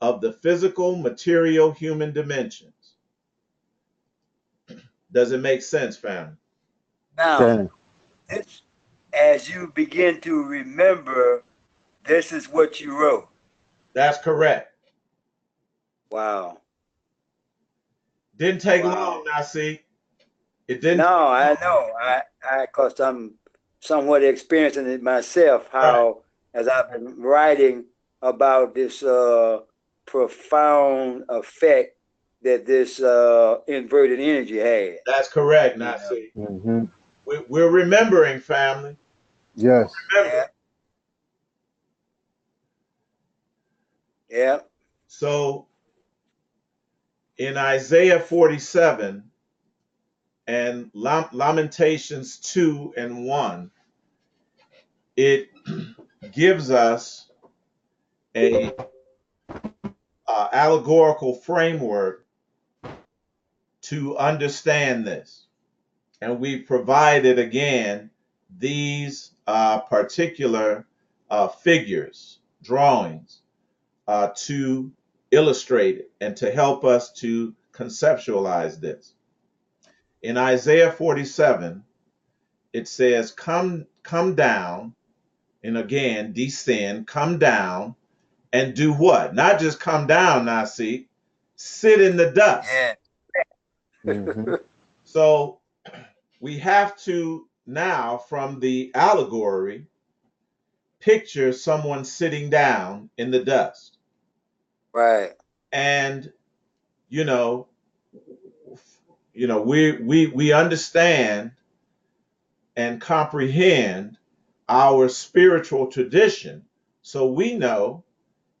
of the physical, material, human dimensions. Does it make sense, fam? Now, Damn. this, as you begin to remember, this is what you wrote. That's correct. Wow. Didn't take Wow. long, now see. It didn't No, take I long. know. Cause I'm somewhat experiencing it myself. Right. How, as I've been writing about this profound effect that this inverted energy had. That's correct, You now know. see. Mm-hmm. We're remembering, family. Yes. Remember. Yeah. Yeah. So in Isaiah 47 and Lamentations 2 and 1, it gives us a allegorical framework to understand this. And we provided again these particular figures, drawings, to illustrate it and to help us to conceptualize this. In Isaiah 47, it says, come down, and again, descend, come down, and do what? Not just come down, now see, sit in the dust. Yeah. Mm-hmm. So we have to now, from the allegory, picture someone sitting down in the dust. Right. And, you know, we understand and comprehend our spiritual tradition. So we know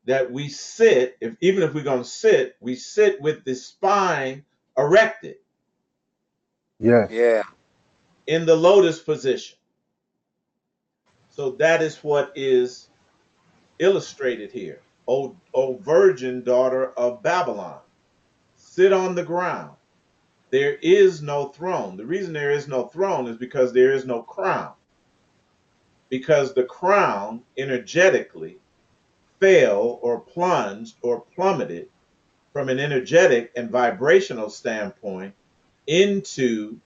that we sit, even if we're going to sit, we sit with the spine erected Yes. Yeah. in the lotus position. So that is what is illustrated here. O virgin daughter of Babylon, sit on the ground. There is no throne. The reason there is no throne is because there is no crown. Because the crown energetically fell or plunged or plummeted from an energetic and vibrational standpoint into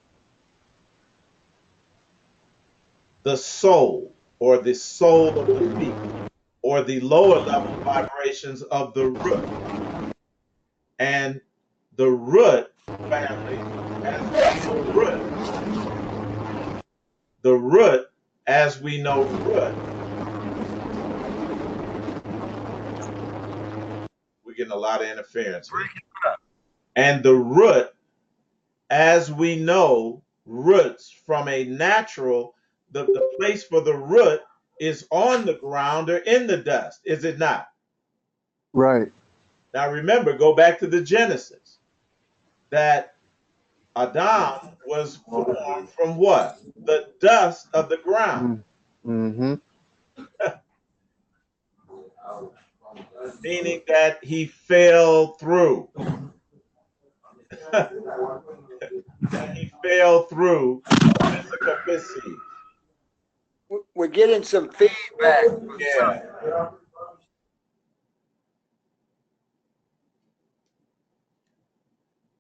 the soul, or the soul of the people, or the lower level vibrations of the root. And the root family, as we know the root, as we know root, we're getting a lot of interference here. And the root, as we know, roots from a natural, the place for the root is on the ground or in the dust, is it not? Right. Now remember, go back to the Genesis, that Adam was formed from what? The dust of the ground. Mm-hmm. Meaning that he fell through. That he fell through Pisces. We're getting some feedback. Yeah.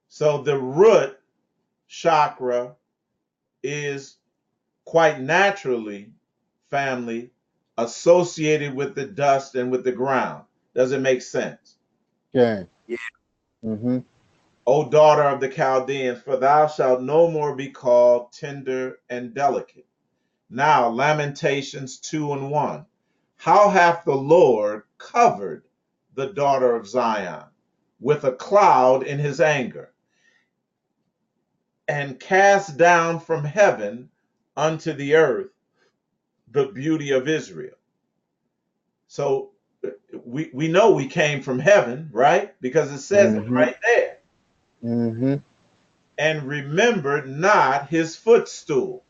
So the root chakra is quite naturally, family, associated with the dust and with the ground. Does it make sense? Okay. Yeah. Mm-hmm. O daughter of the Chaldeans, for thou shalt no more be called tender and delicate. Now, Lamentations 2:1. How hath the Lord covered the daughter of Zion with a cloud in his anger, and cast down from heaven unto the earth the beauty of Israel. So we know we came from heaven, right? Because it says it Mm-hmm. right there. Mm-hmm. And remembered not his footstool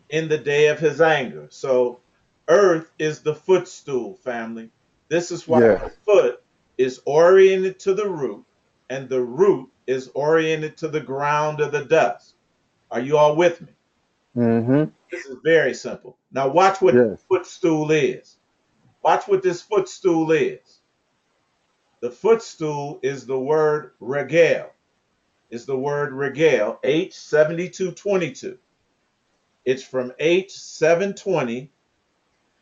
in the day of his anger. So earth is the footstool, family. This is why Yeah. the foot is oriented to the root, and the root is oriented to the ground of the dust. Are you all with me? Mm-hmm. This is very simple. Now watch what Yes. footstool is. Watch what this footstool is. The footstool is the word regale. Is the word regale, H7222. It's from H720.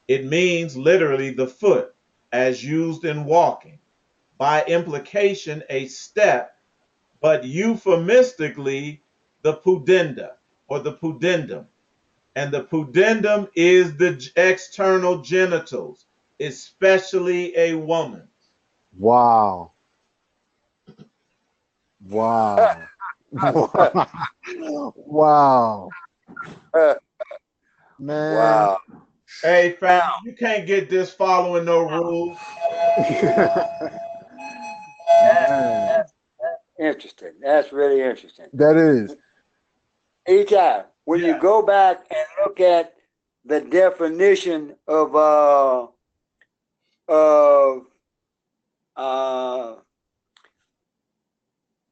It means literally the foot, as used in walking. By implication, a step, but euphemistically, the pudenda or the pudendum. And the pudendum is the external genitals, especially a woman. Wow. Wow. Wow. Man. Wow. Hey, fam, Now, you can't get this following no rules. Man. that's interesting. That's really interesting. That is. Eitai, when you Yeah. go back and look at the definition of uh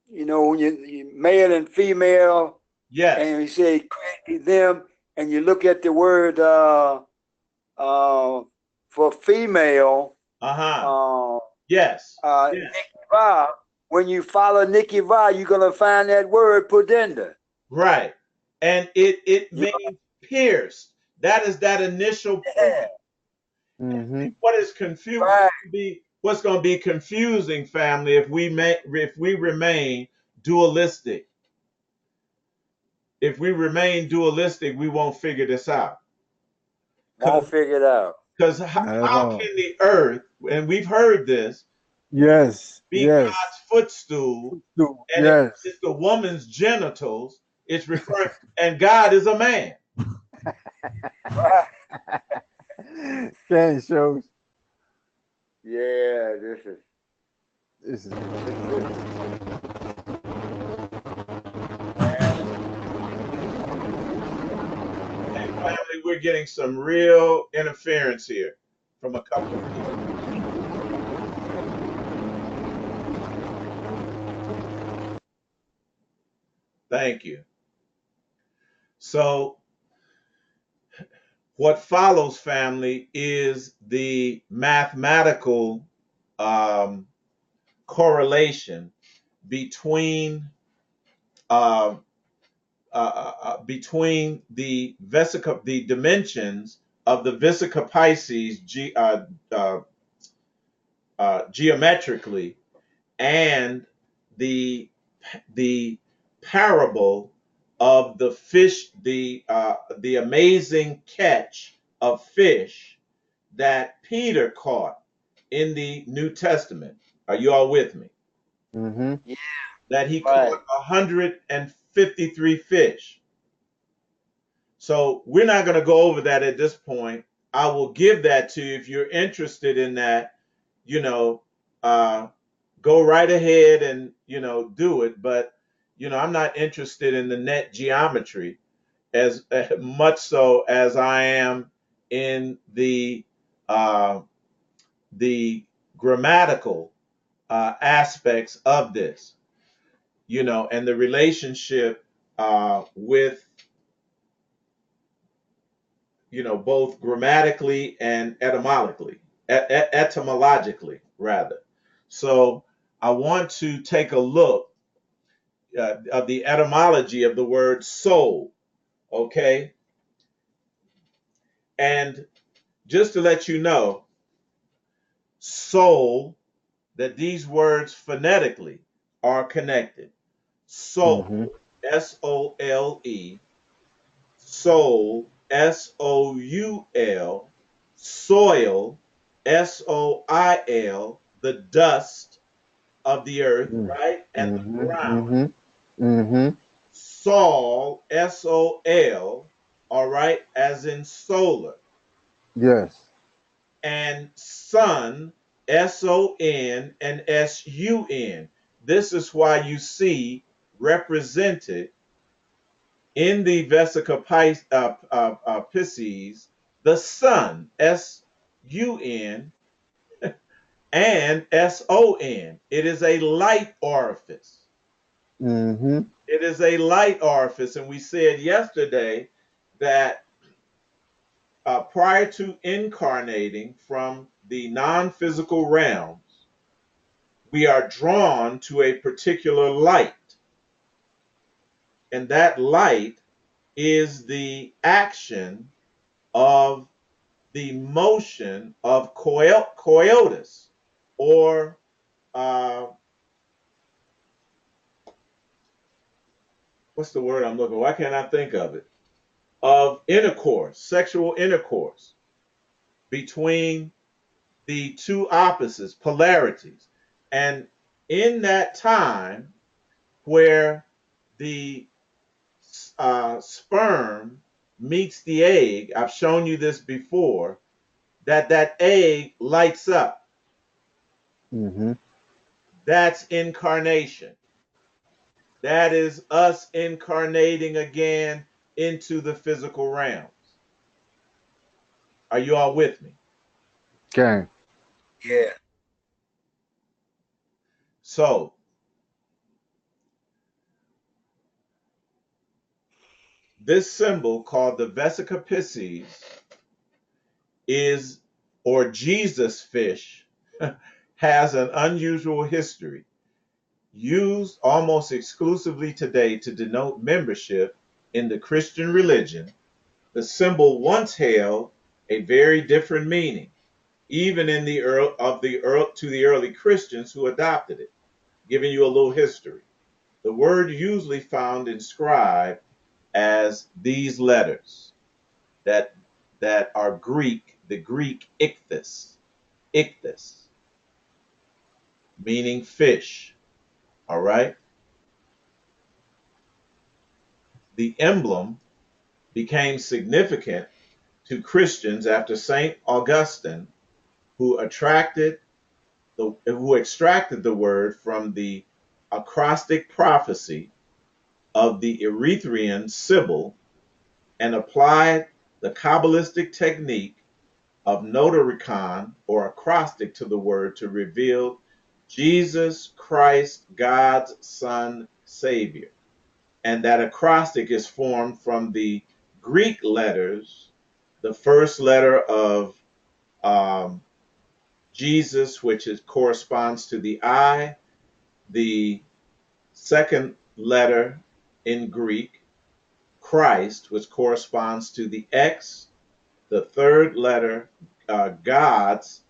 when you male and female, Yes. and you say create them, and you look at the word for female, Uh-huh. Yes. Nikki Yes. Va, when you follow Nikki Va, you're gonna find that word pudenda. Right. And it Yeah. means pierced. That is that initial point. Mm-hmm. What is confused Right. what's going to be confusing, family, if we remain dualistic. If we remain dualistic, we won't figure this out. Won't figure it out. Because Not at how all. can the earth, and we've heard this, Yes. be Yes. God's footstool, and if Yes. it's the woman's genitals, it's referring, and God is a man. Right. That shows. Yeah, This is. And finally, we're getting some real interference here from a couple of people. Thank you. So what follows, family, is the mathematical um, correlation between uh, the dimensions of the Vesica Pisces geometrically, and the the parable of the fish, the amazing catch of fish that Peter caught in the New Testament. Are you all with me? Mm-hmm. Yeah, That he caught right. 153 fish. So we're not going to go over that at this point. I will give that to you if you're interested in that. You know, uh, go right ahead and do it. But I'm not interested in the net geometry as much so as I am in uh, the grammatical aspects of this. And the relationship with both grammatically and etymologically, rather. So I want to take a look of the etymology of the word soul, okay? And just to let you know, soul, that these words phonetically are connected. Soul, Mm-hmm. Sole, soul, Soul, soil, Soil, the dust of the earth, right? And the Mm-hmm. ground. Mm-hmm. Mm-hmm. Sol, Sol, all right, as in solar. Yes. And sun, Son, and Sun. This is why you see represented in the Vesica Pisces the sun, Sun, and Son. It is a light orifice. Mm-hmm. It is a light orifice. And we said yesterday that prior to incarnating from the non physical realms, we are drawn to a particular light. And that light is the action of the motion of coitus, or what's the word I'm looking for? Why can't I think of it? Of intercourse, sexual intercourse between the two opposites, polarities. And in that time where the sperm meets the egg, I've shown you this before, that egg lights up. Mm-hmm. That's incarnation. That is us incarnating again into the physical realms. Are you all with me? Okay. Yeah. So, this symbol called the Vesica Pisces is, or Jesus fish, has an unusual history, used almost exclusively today to denote membership in the Christian religion. The symbol once held a very different meaning, even in the to the early Christians who adopted it. Giving you a little history. The word usually found inscribed as these letters that are Greek, the Greek ichthys, meaning fish. All right. The emblem became significant to Christians after Saint Augustine, who extracted the word from the acrostic prophecy of the Erythraean Sibyl and applied the Kabbalistic technique of notaricon, or acrostic, to the word to reveal Jesus Christ, God's Son, Savior. And that acrostic is formed from the Greek letters, the first letter of um, Jesus, which corresponds to the I, the second letter in Greek, Christ, which corresponds to the X, the third letter, God's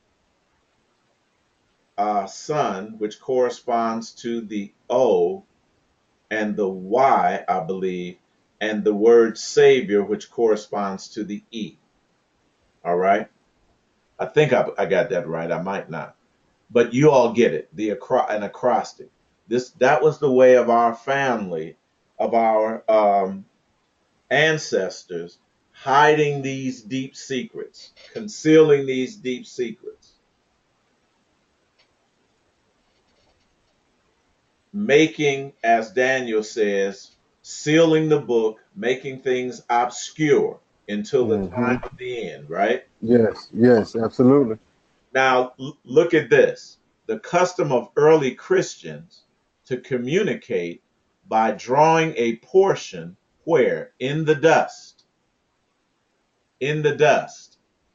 Son, which corresponds to the O, and the Y, I believe, and the word Savior, which corresponds to the E. All right. I think I got that right. I might not. But you all get it. An acrostic. That was the way of our family, of our ancestors, hiding these deep secrets, concealing these deep secrets, making, as Daniel says, sealing the book, making things obscure until the Mm-hmm. time of the end, right? Yes, yes, absolutely. Now, look at this. The custom of early Christians to communicate by drawing a portion where in the dust,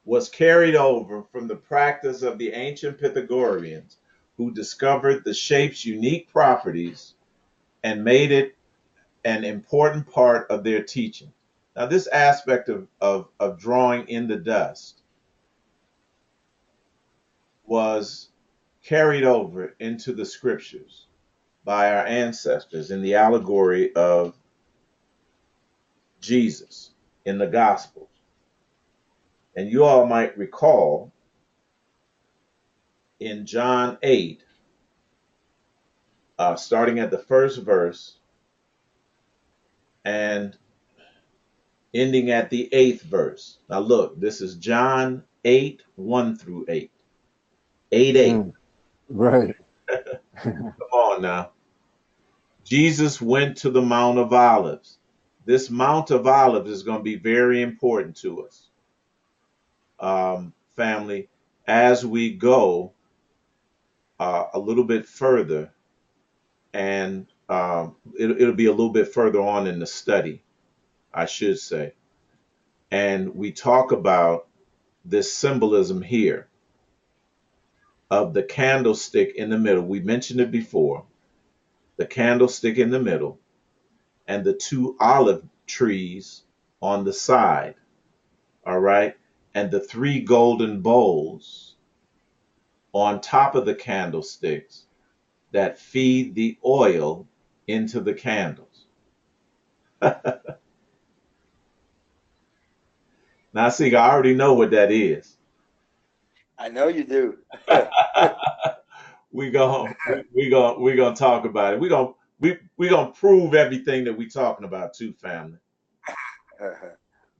was carried over from the practice of the ancient Pythagoreans who discovered the shape's unique properties and made it an important part of their teaching. Now, this aspect of drawing in the dust was carried over into the scriptures by our ancestors in the allegory of Jesus in the Gospels. And you all might recall in John 8, starting at the first verse and ending at the eighth verse. Now, look, this is John 8, 1 through 8. 8, 8. Mm, right. Come on now. Jesus went to the Mount of Olives. This Mount of Olives is going to be very important to us, family, as we go a little bit further, and it'll be a little bit further on in the study, I should say. And we talk about this symbolism here of the candlestick in the middle. We mentioned it before, the candlestick in the middle, and the two olive trees on the side. All right. And the three golden bowls on top of the candlesticks that feed the oil into the candles. Now, see, I already know what that is. I know you do. We gonna talk about it. We gonna prove everything that we talking about too, family,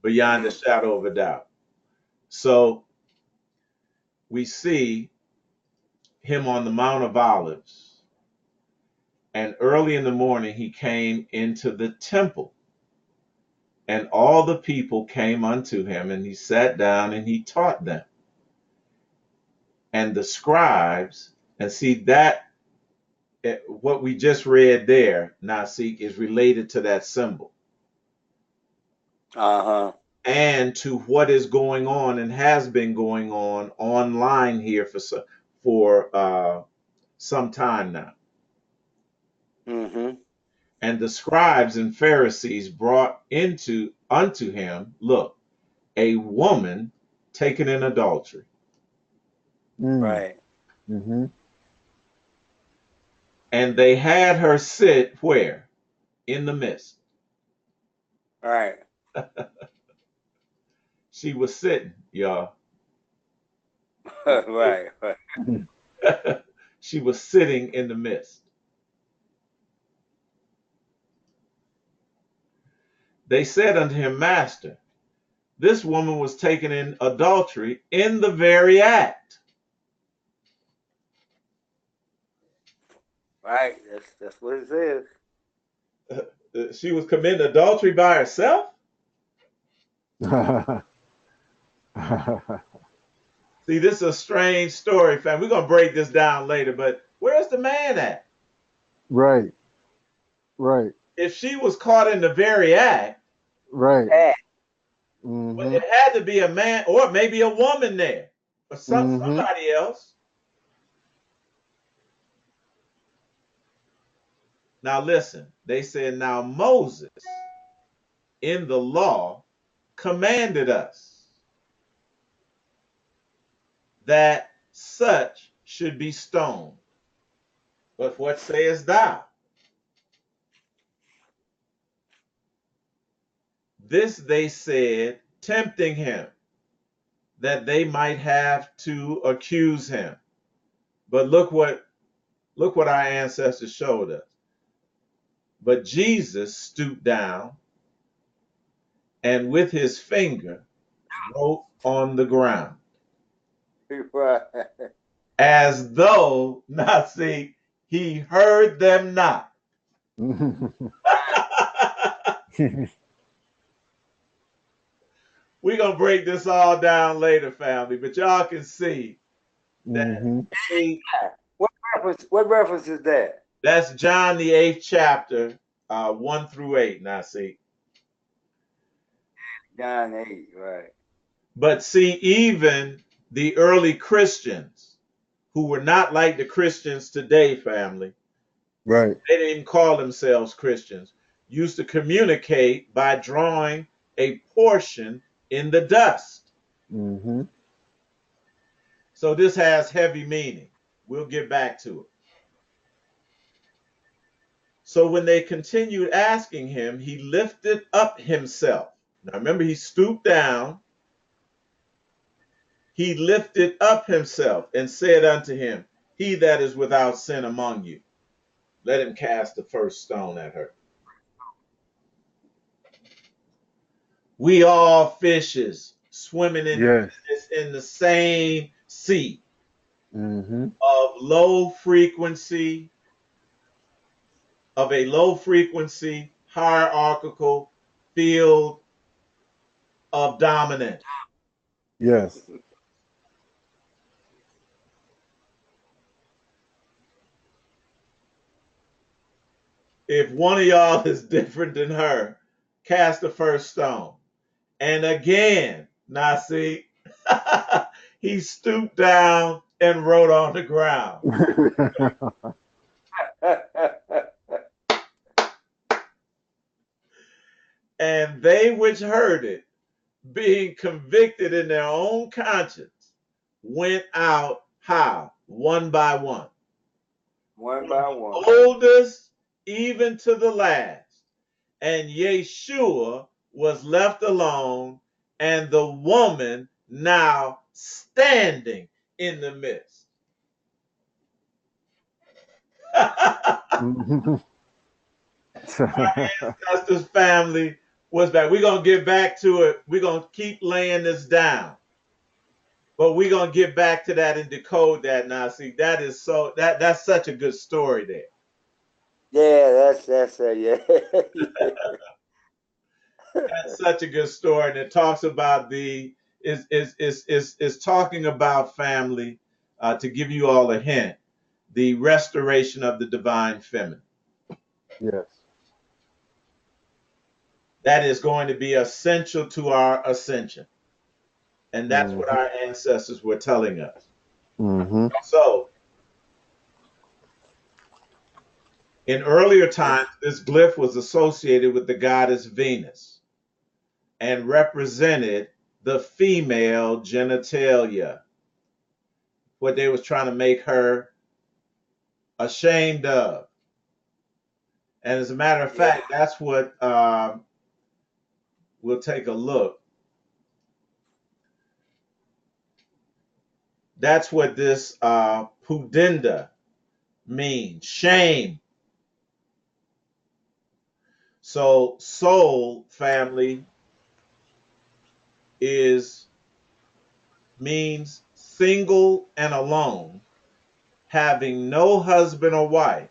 beyond the shadow of a doubt. So we see him on the Mount of Olives, and early in the morning he came into the temple, and all the people came unto him, and he sat down and he taught them. And the scribes, and see that what we just read there, now see, is related to that symbol Uh-huh. and to what is going on and has been going on online here for some time now. Mm-hmm. And the scribes and Pharisees brought into unto him, look, a woman taken in adultery. Mm, Right. mm-hmm. And they had her sit where? In the midst. Right. She was sitting, y'all. Right. Right. She was sitting in the midst. They said unto him, Master, this woman was taken in adultery in the very act. Right. That's what it says. She was committing adultery by herself? See, this is a strange story, fam. We're going to break this down later, but where's the man at? Right, right. if she was caught in the very act, Right. Yeah. but Mm-hmm. it had to be a man or maybe a woman there or Mm-hmm. somebody else. Now listen, they said, now Moses in the law commanded us that such should be stoned. But what sayest thou? This they said, tempting him, that they might have to accuse him. But look what our ancestors showed us. But Jesus stooped down and with his finger wrote on the ground, Right. as though, now see, he heard them not. We're going to break this all down later, family, but y'all can see that Mm-hmm. they, What reference is that? that's John the 8th chapter, 1 through 8. Now see. John 8, right. But see, even the early Christians who were not like the Christians today, family, Right. they didn't even call themselves Christians, used to communicate by drawing a portion in the dust. Mm-hmm. So this has heavy meaning. We'll get back to it. So when they continued asking him, he lifted up himself. Now remember, he stooped down. He lifted up himself and said unto him, he that is without sin among you, let him cast the first stone at her. We all fishes swimming Yes. in the same sea Mm-hmm. of a low frequency hierarchical field of dominance. Yes. If one of y'all is different than her, cast the first stone. And again, now see, he stooped down and wrote on the ground. And they which heard it, being convicted in their own conscience, went out how? One by one. One From by the one. oldest even to the last. And Yeshua was left alone, and the woman now standing in the midst. Mhm. Ancestors family was back. We're gonna get back to it. We're gonna keep laying this down. But we're gonna get back to that and decode that now. See, that is so that's such a good story there. Yeah, that's yeah. That's such a good story. And it talks about the is talking about family, to give you all a hint, the restoration of the divine feminine. Yes. That is going to be essential to our ascension. And that's what Mm-hmm. our ancestors were telling us. Mm-hmm. So in earlier times, this glyph was associated with the goddess Venus and represented the female genitalia, what they was trying to make her ashamed of. And as a matter of Yeah. fact, that's what we'll take a look. That's what this pudenda means, shame. So soul family is means single and alone, having no husband or wife.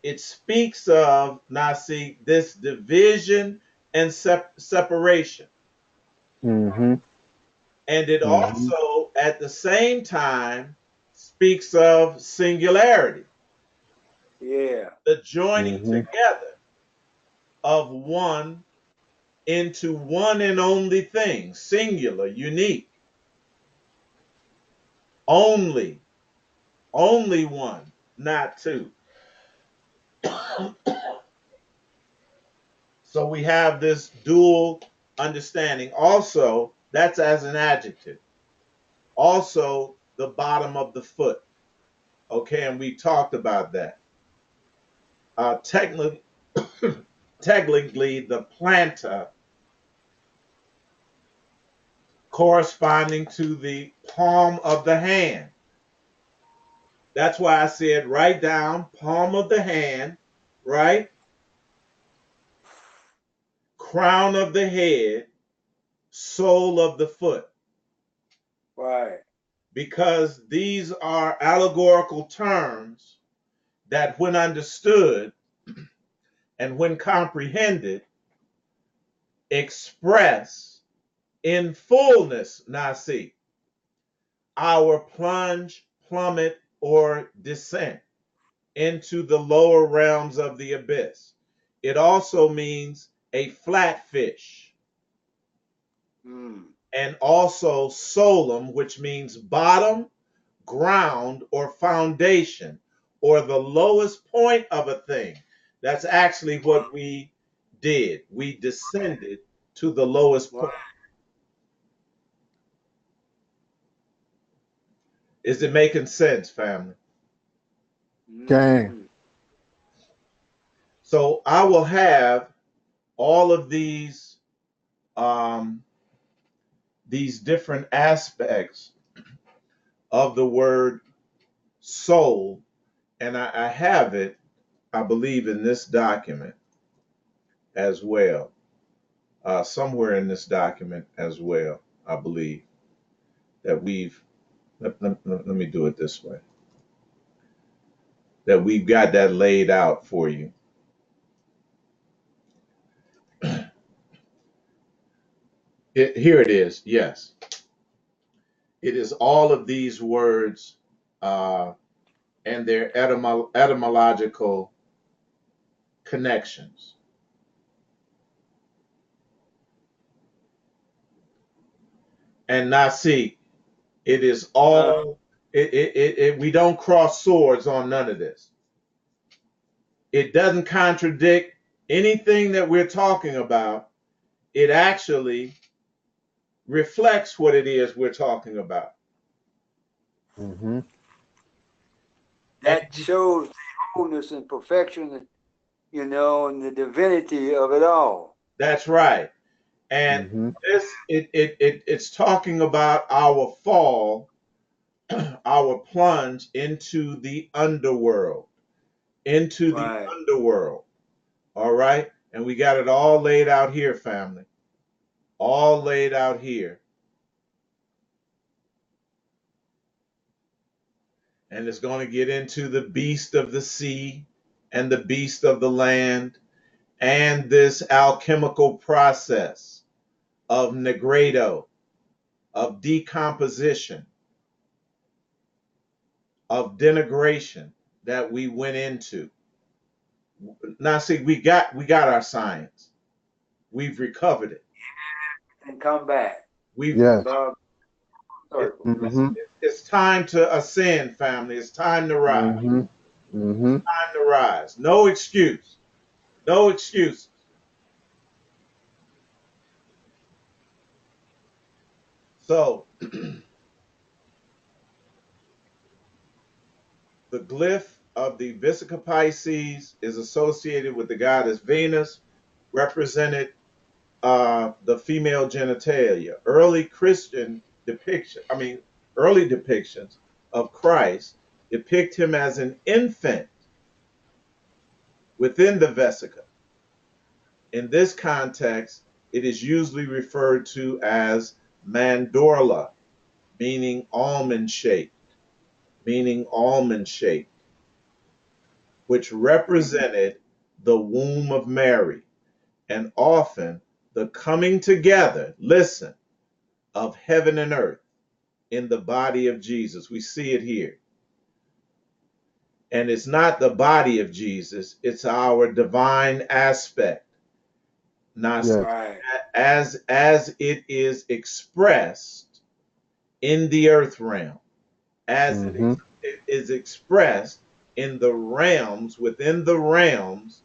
It speaks of, now see, this division and separation. Mm-hmm. And it Mm-hmm. also, at the same time, speaks of singularity, Yeah. the joining Mm-hmm. together. of one into one and only thing, singular, unique, only one, not two. So we have this dual understanding. Also, that's as an adjective. Also, the bottom of the foot. Okay, and we talked about that. Technically, technically, the planta corresponding to the palm of the hand. That's why I said write down palm of the hand, right? Crown of the head, sole of the foot. Right. Because these are allegorical terms that, when understood and when comprehended, express in fullness, Nasi, our plunge, plummet, or descent into the lower realms of the abyss. It also means a flat fish, and also solum, which means bottom, ground, or foundation, or the lowest point of a thing. That's actually what we did. We descended to the lowest point. Is it making sense, family? Gang. So I will have all of these different aspects of the word soul, and I have it, I believe, in this document as well. Somewhere in this document as well, I believe that let me do it this way, that we've got that laid out for you. Here it is. Yes, it is all of these words and their etymological connections. And now see, it is all we don't cross swords on none of this. It doesn't contradict anything that we're talking about. It actually reflects what it is we're talking about. Mm-hmm. That shows the wholeness and perfection, and the divinity of it all. That's right. And Mm-hmm. it's talking about our fall, our plunge into the underworld, into the Right. underworld. All right? And we got it all laid out here, family. All laid out here. And it's going to get into the beast of the sea and the beast of the land and this alchemical process of nigredo, of decomposition, of denigration that we went into. Now see, we got our science. We've recovered it. And come back. We've Yes. Circle. Mm-hmm. it's time to ascend, family. It's time to rise. Mm-hmm. Mm-hmm. Time to rise. No excuse. No excuse. So the glyph of the Vesica Pisces is associated with the goddess Venus, represented the female genitalia. Early depictions of Christ depict him as an infant within the vesica. In this context, it is usually referred to as mandorla, meaning almond shaped, which represented the womb of Mary, and often the coming together, listen, of heaven and earth in the body of Jesus. We see it here. And it's not the body of Jesus, it's our divine aspect Now, Yes. Right. as it is expressed in the earth realm, as Mm-hmm. it is expressed in the realms, within the realms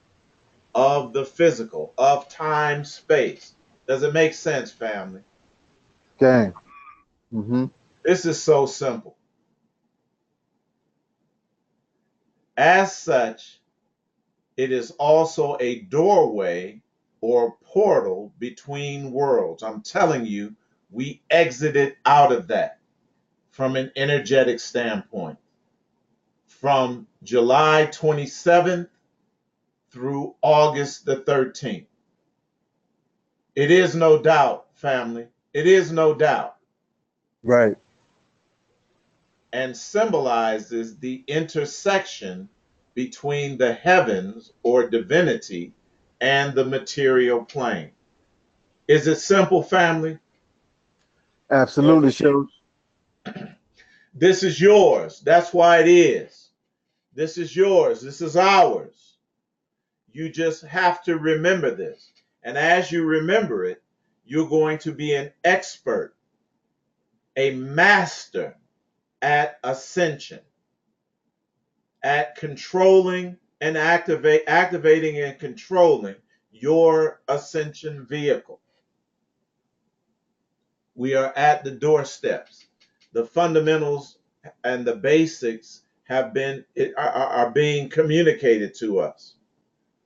of the physical, of time, space. Does it make sense, family? Gang. Mm-hmm. This is so simple. As such, it is also a doorway or portal between worlds. I'm telling you, we exited out of that from an energetic standpoint. From July 27th through August the 13th. It is no doubt, family. It is no doubt. Right. And symbolizes the intersection between the heavens or divinity and the material plane. Is it simple, family? Absolutely shows. This is yours. That's why it is. This is yours. This is ours. You just have to remember this. And as you remember it, you're going to be an expert, a master at ascension, at controlling and activating and controlling your ascension vehicle. We are at the doorsteps. The fundamentals and the basics are being communicated to us.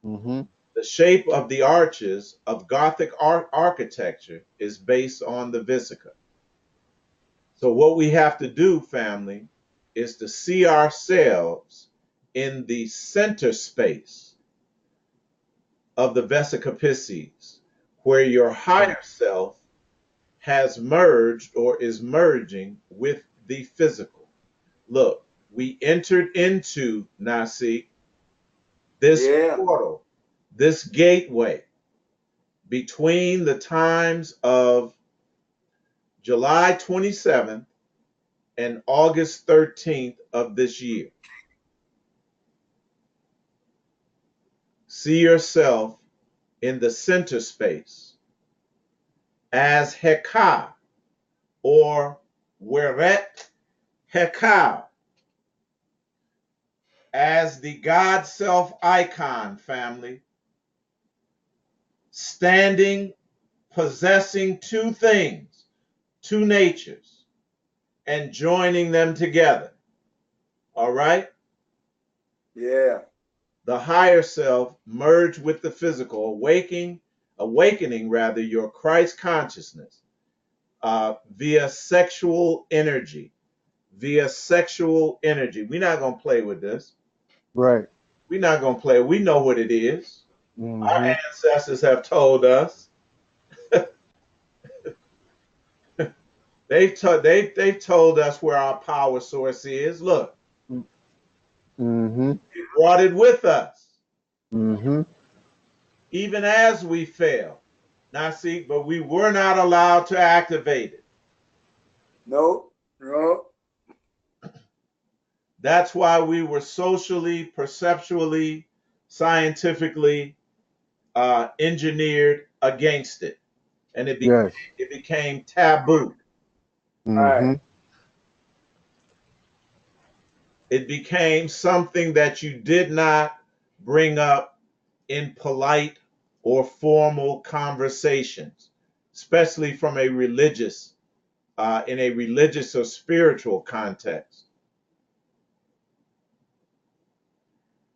Mm-hmm. The shape of the arches of Gothic architecture is based on the Vesica. So what we have to do, family, is to see ourselves in the center space of the Vesica Pisces, where your higher self has merged or is merging with the physical. Look, we entered into Nasi, this Yeah. portal, this gateway between the times of July 27th and August 13th of this year. See yourself in the center space as Heka or Weret Heka, as the God self icon, family, standing, possessing two things, two natures, and joining them together. All right? Yeah. The higher self merged with the physical, awakening rather your Christ consciousness via sexual energy. Via sexual energy. We're not going to play with this. Right. We're not going to play. We know what it is. Our Mm-hmm. ancestors have told us. They've told us where our power source is. Look, Mm-hmm. we brought it with us, Mm-hmm. even as we fell. Now see, but we were not allowed to activate it. No. No. That's why we were socially, perceptually, scientifically engineered against it, and Yes. it became taboo. Mm-hmm. Right. It became something that you did not bring up in polite or formal conversations, especially from a religious, in a religious or spiritual context.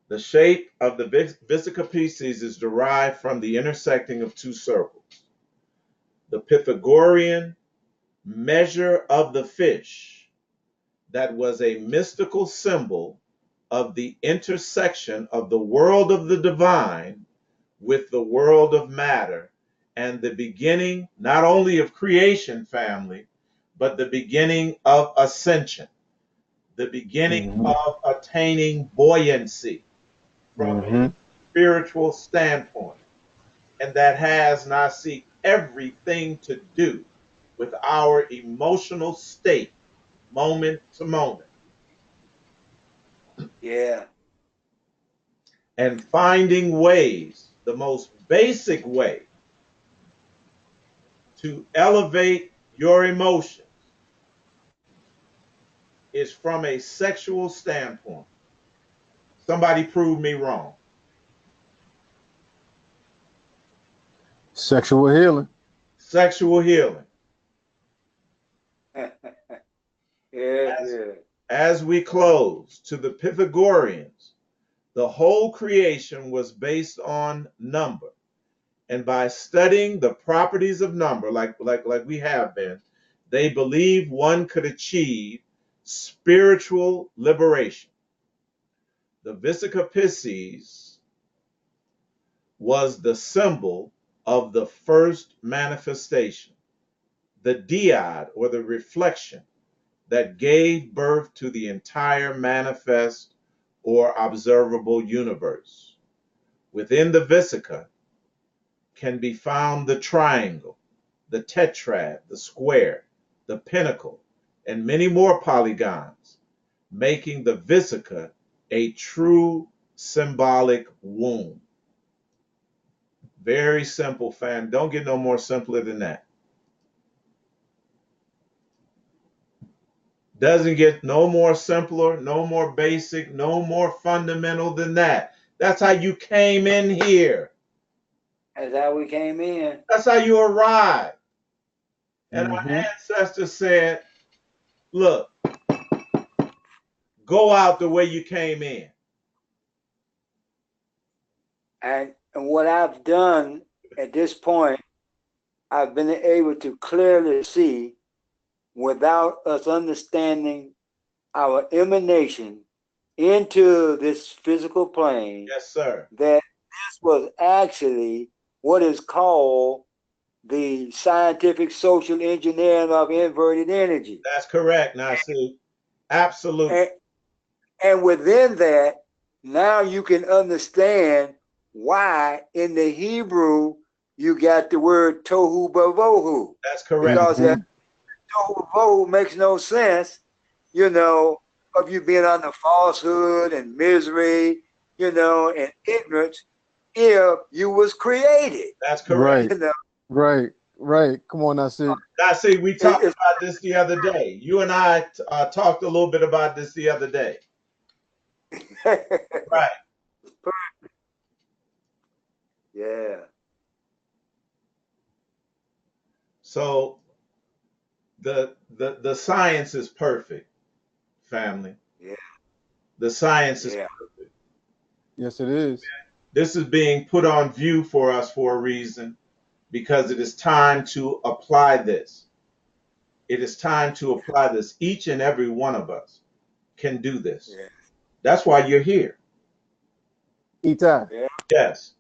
The shape of the Vesica Pisces is derived from the intersecting of two circles. The Pythagorean measure of the fish, that was a mystical symbol of the intersection of the world of the divine with the world of matter and the beginning not only of creation, family, but the beginning of ascension, the beginning Mm-hmm. of attaining buoyancy from a Mm-hmm. spiritual standpoint. And that has, Nasi, everything to do with our emotional state, moment to moment, Yeah. and finding ways, the most basic way. to elevate your emotions is from a sexual standpoint. Somebody prove me wrong. Sexual healing. Sexual healing. Yeah, As, yeah. as we close, to the Pythagoreans, the whole creation was based on number. And by studying the properties of number, like we have been, they believe one could achieve spiritual liberation. The Vesica Pisces was the symbol of the first manifestation, the dyad or the reflection that gave birth to the entire manifest or observable universe. Within the Vesica can be found the triangle, the tetrad, the square, the pinnacle, and many more polygons, making the Vesica a true symbolic womb. Very simple, fam. Don't get no more simpler than that. Doesn't get no more simpler, no more basic, no more fundamental than that. That's how you came in here. That's how we came in. That's how you arrived. And our Mm-hmm. ancestors said, look, go out the way you came in. And what I've done at this point, I've been able to clearly see, without us understanding our emanation into this physical plane, Yes, sir. that this was actually what is called the scientific social engineering of inverted energy. That's correct. Now, see, absolutely. And within that, now you can understand why in the Hebrew you got the word tohu bavohu. That's correct. Because Mm-hmm. tohu bavohu makes no sense, of you being under falsehood and misery, and ignorance, if you was created. That's correct. Right. Right. Come on, I said. Now, see, we talked It's about this the other day. You and I talked a little bit about this the other day. Right. Yeah. So the science is perfect, family. Yeah. The science is Yeah. perfect. Yes, it is. This is being put on view for us for a reason, because it is time to apply this. It is time to apply this. Each and every one of us can do this. Yeah. That's why you're here. Eitai. Yeah. Yes.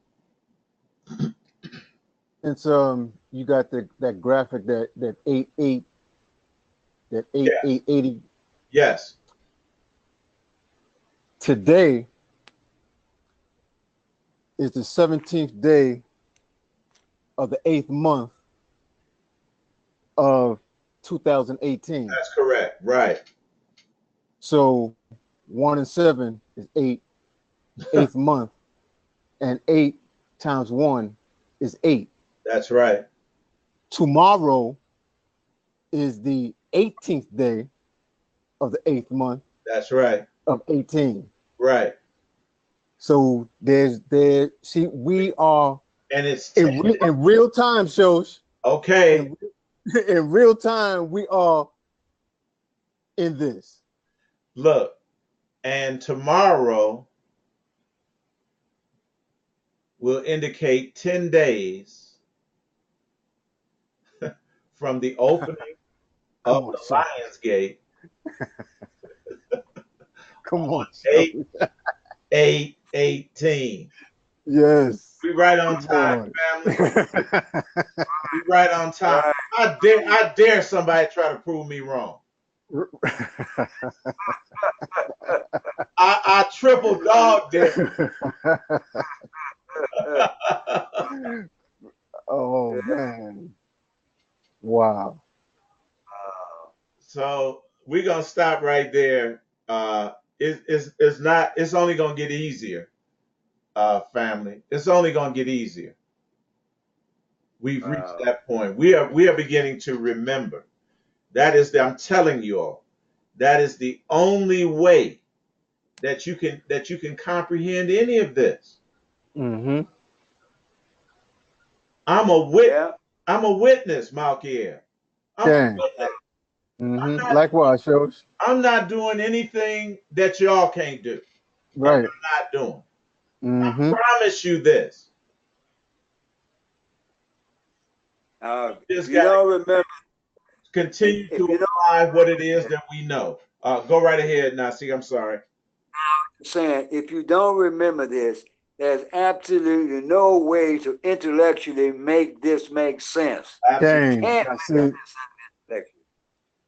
It's you got that graphic that 8 that Yeah. 880 Yes. today is the 17th day of the 8th month of 2018. That's correct. Right. So 1 and 7 is 8, 8th month, and 8 times 1 is 8. That's right. Tomorrow is the 18th day of the 8th month That's right. of 18. Right. So see, we are And it's in real time, shows. okay. In real time, we are in this. Look, and tomorrow will indicate 10 days from the opening Come of on, the show. Lion's Gate. Come on, show. 8/8/18. Yes. We right on Come time, on. family. We right on time. I dare somebody try to prove me wrong. I triple dog dare. Oh man. Wow. So we're gonna stop right there. It's only gonna get easier, family. It's only gonna get easier. We've reached that point. We are beginning to remember. That is I'm telling you all, that is the only way that you can comprehend any of this. Mm-hmm. I'm a wit Yeah. I'm a witness, Malkiel. I'm a Dang. witness. Mm-hmm. Likewise, shows. I'm not doing anything that y'all can't do. I'm Right. not doing. Mm-hmm. Promise you this. If Just you got to don't remember, continue if to you don't apply what it is that we know. Go right ahead, Nasi. I'm sorry. saying, if you don't remember this, there's absolutely no way to intellectually make this make sense. Absolutely. You Dang. can't That's make it. this intellectually.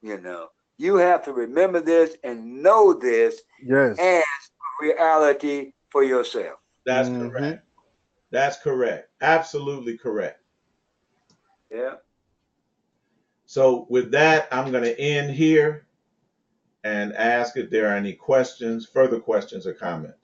You know, you have to remember this and know this Yes. as reality for yourself. That's Mm-hmm. correct. That's correct. Absolutely correct. Yeah. So with that, I'm going to end here and ask if there are any questions, further questions or comments.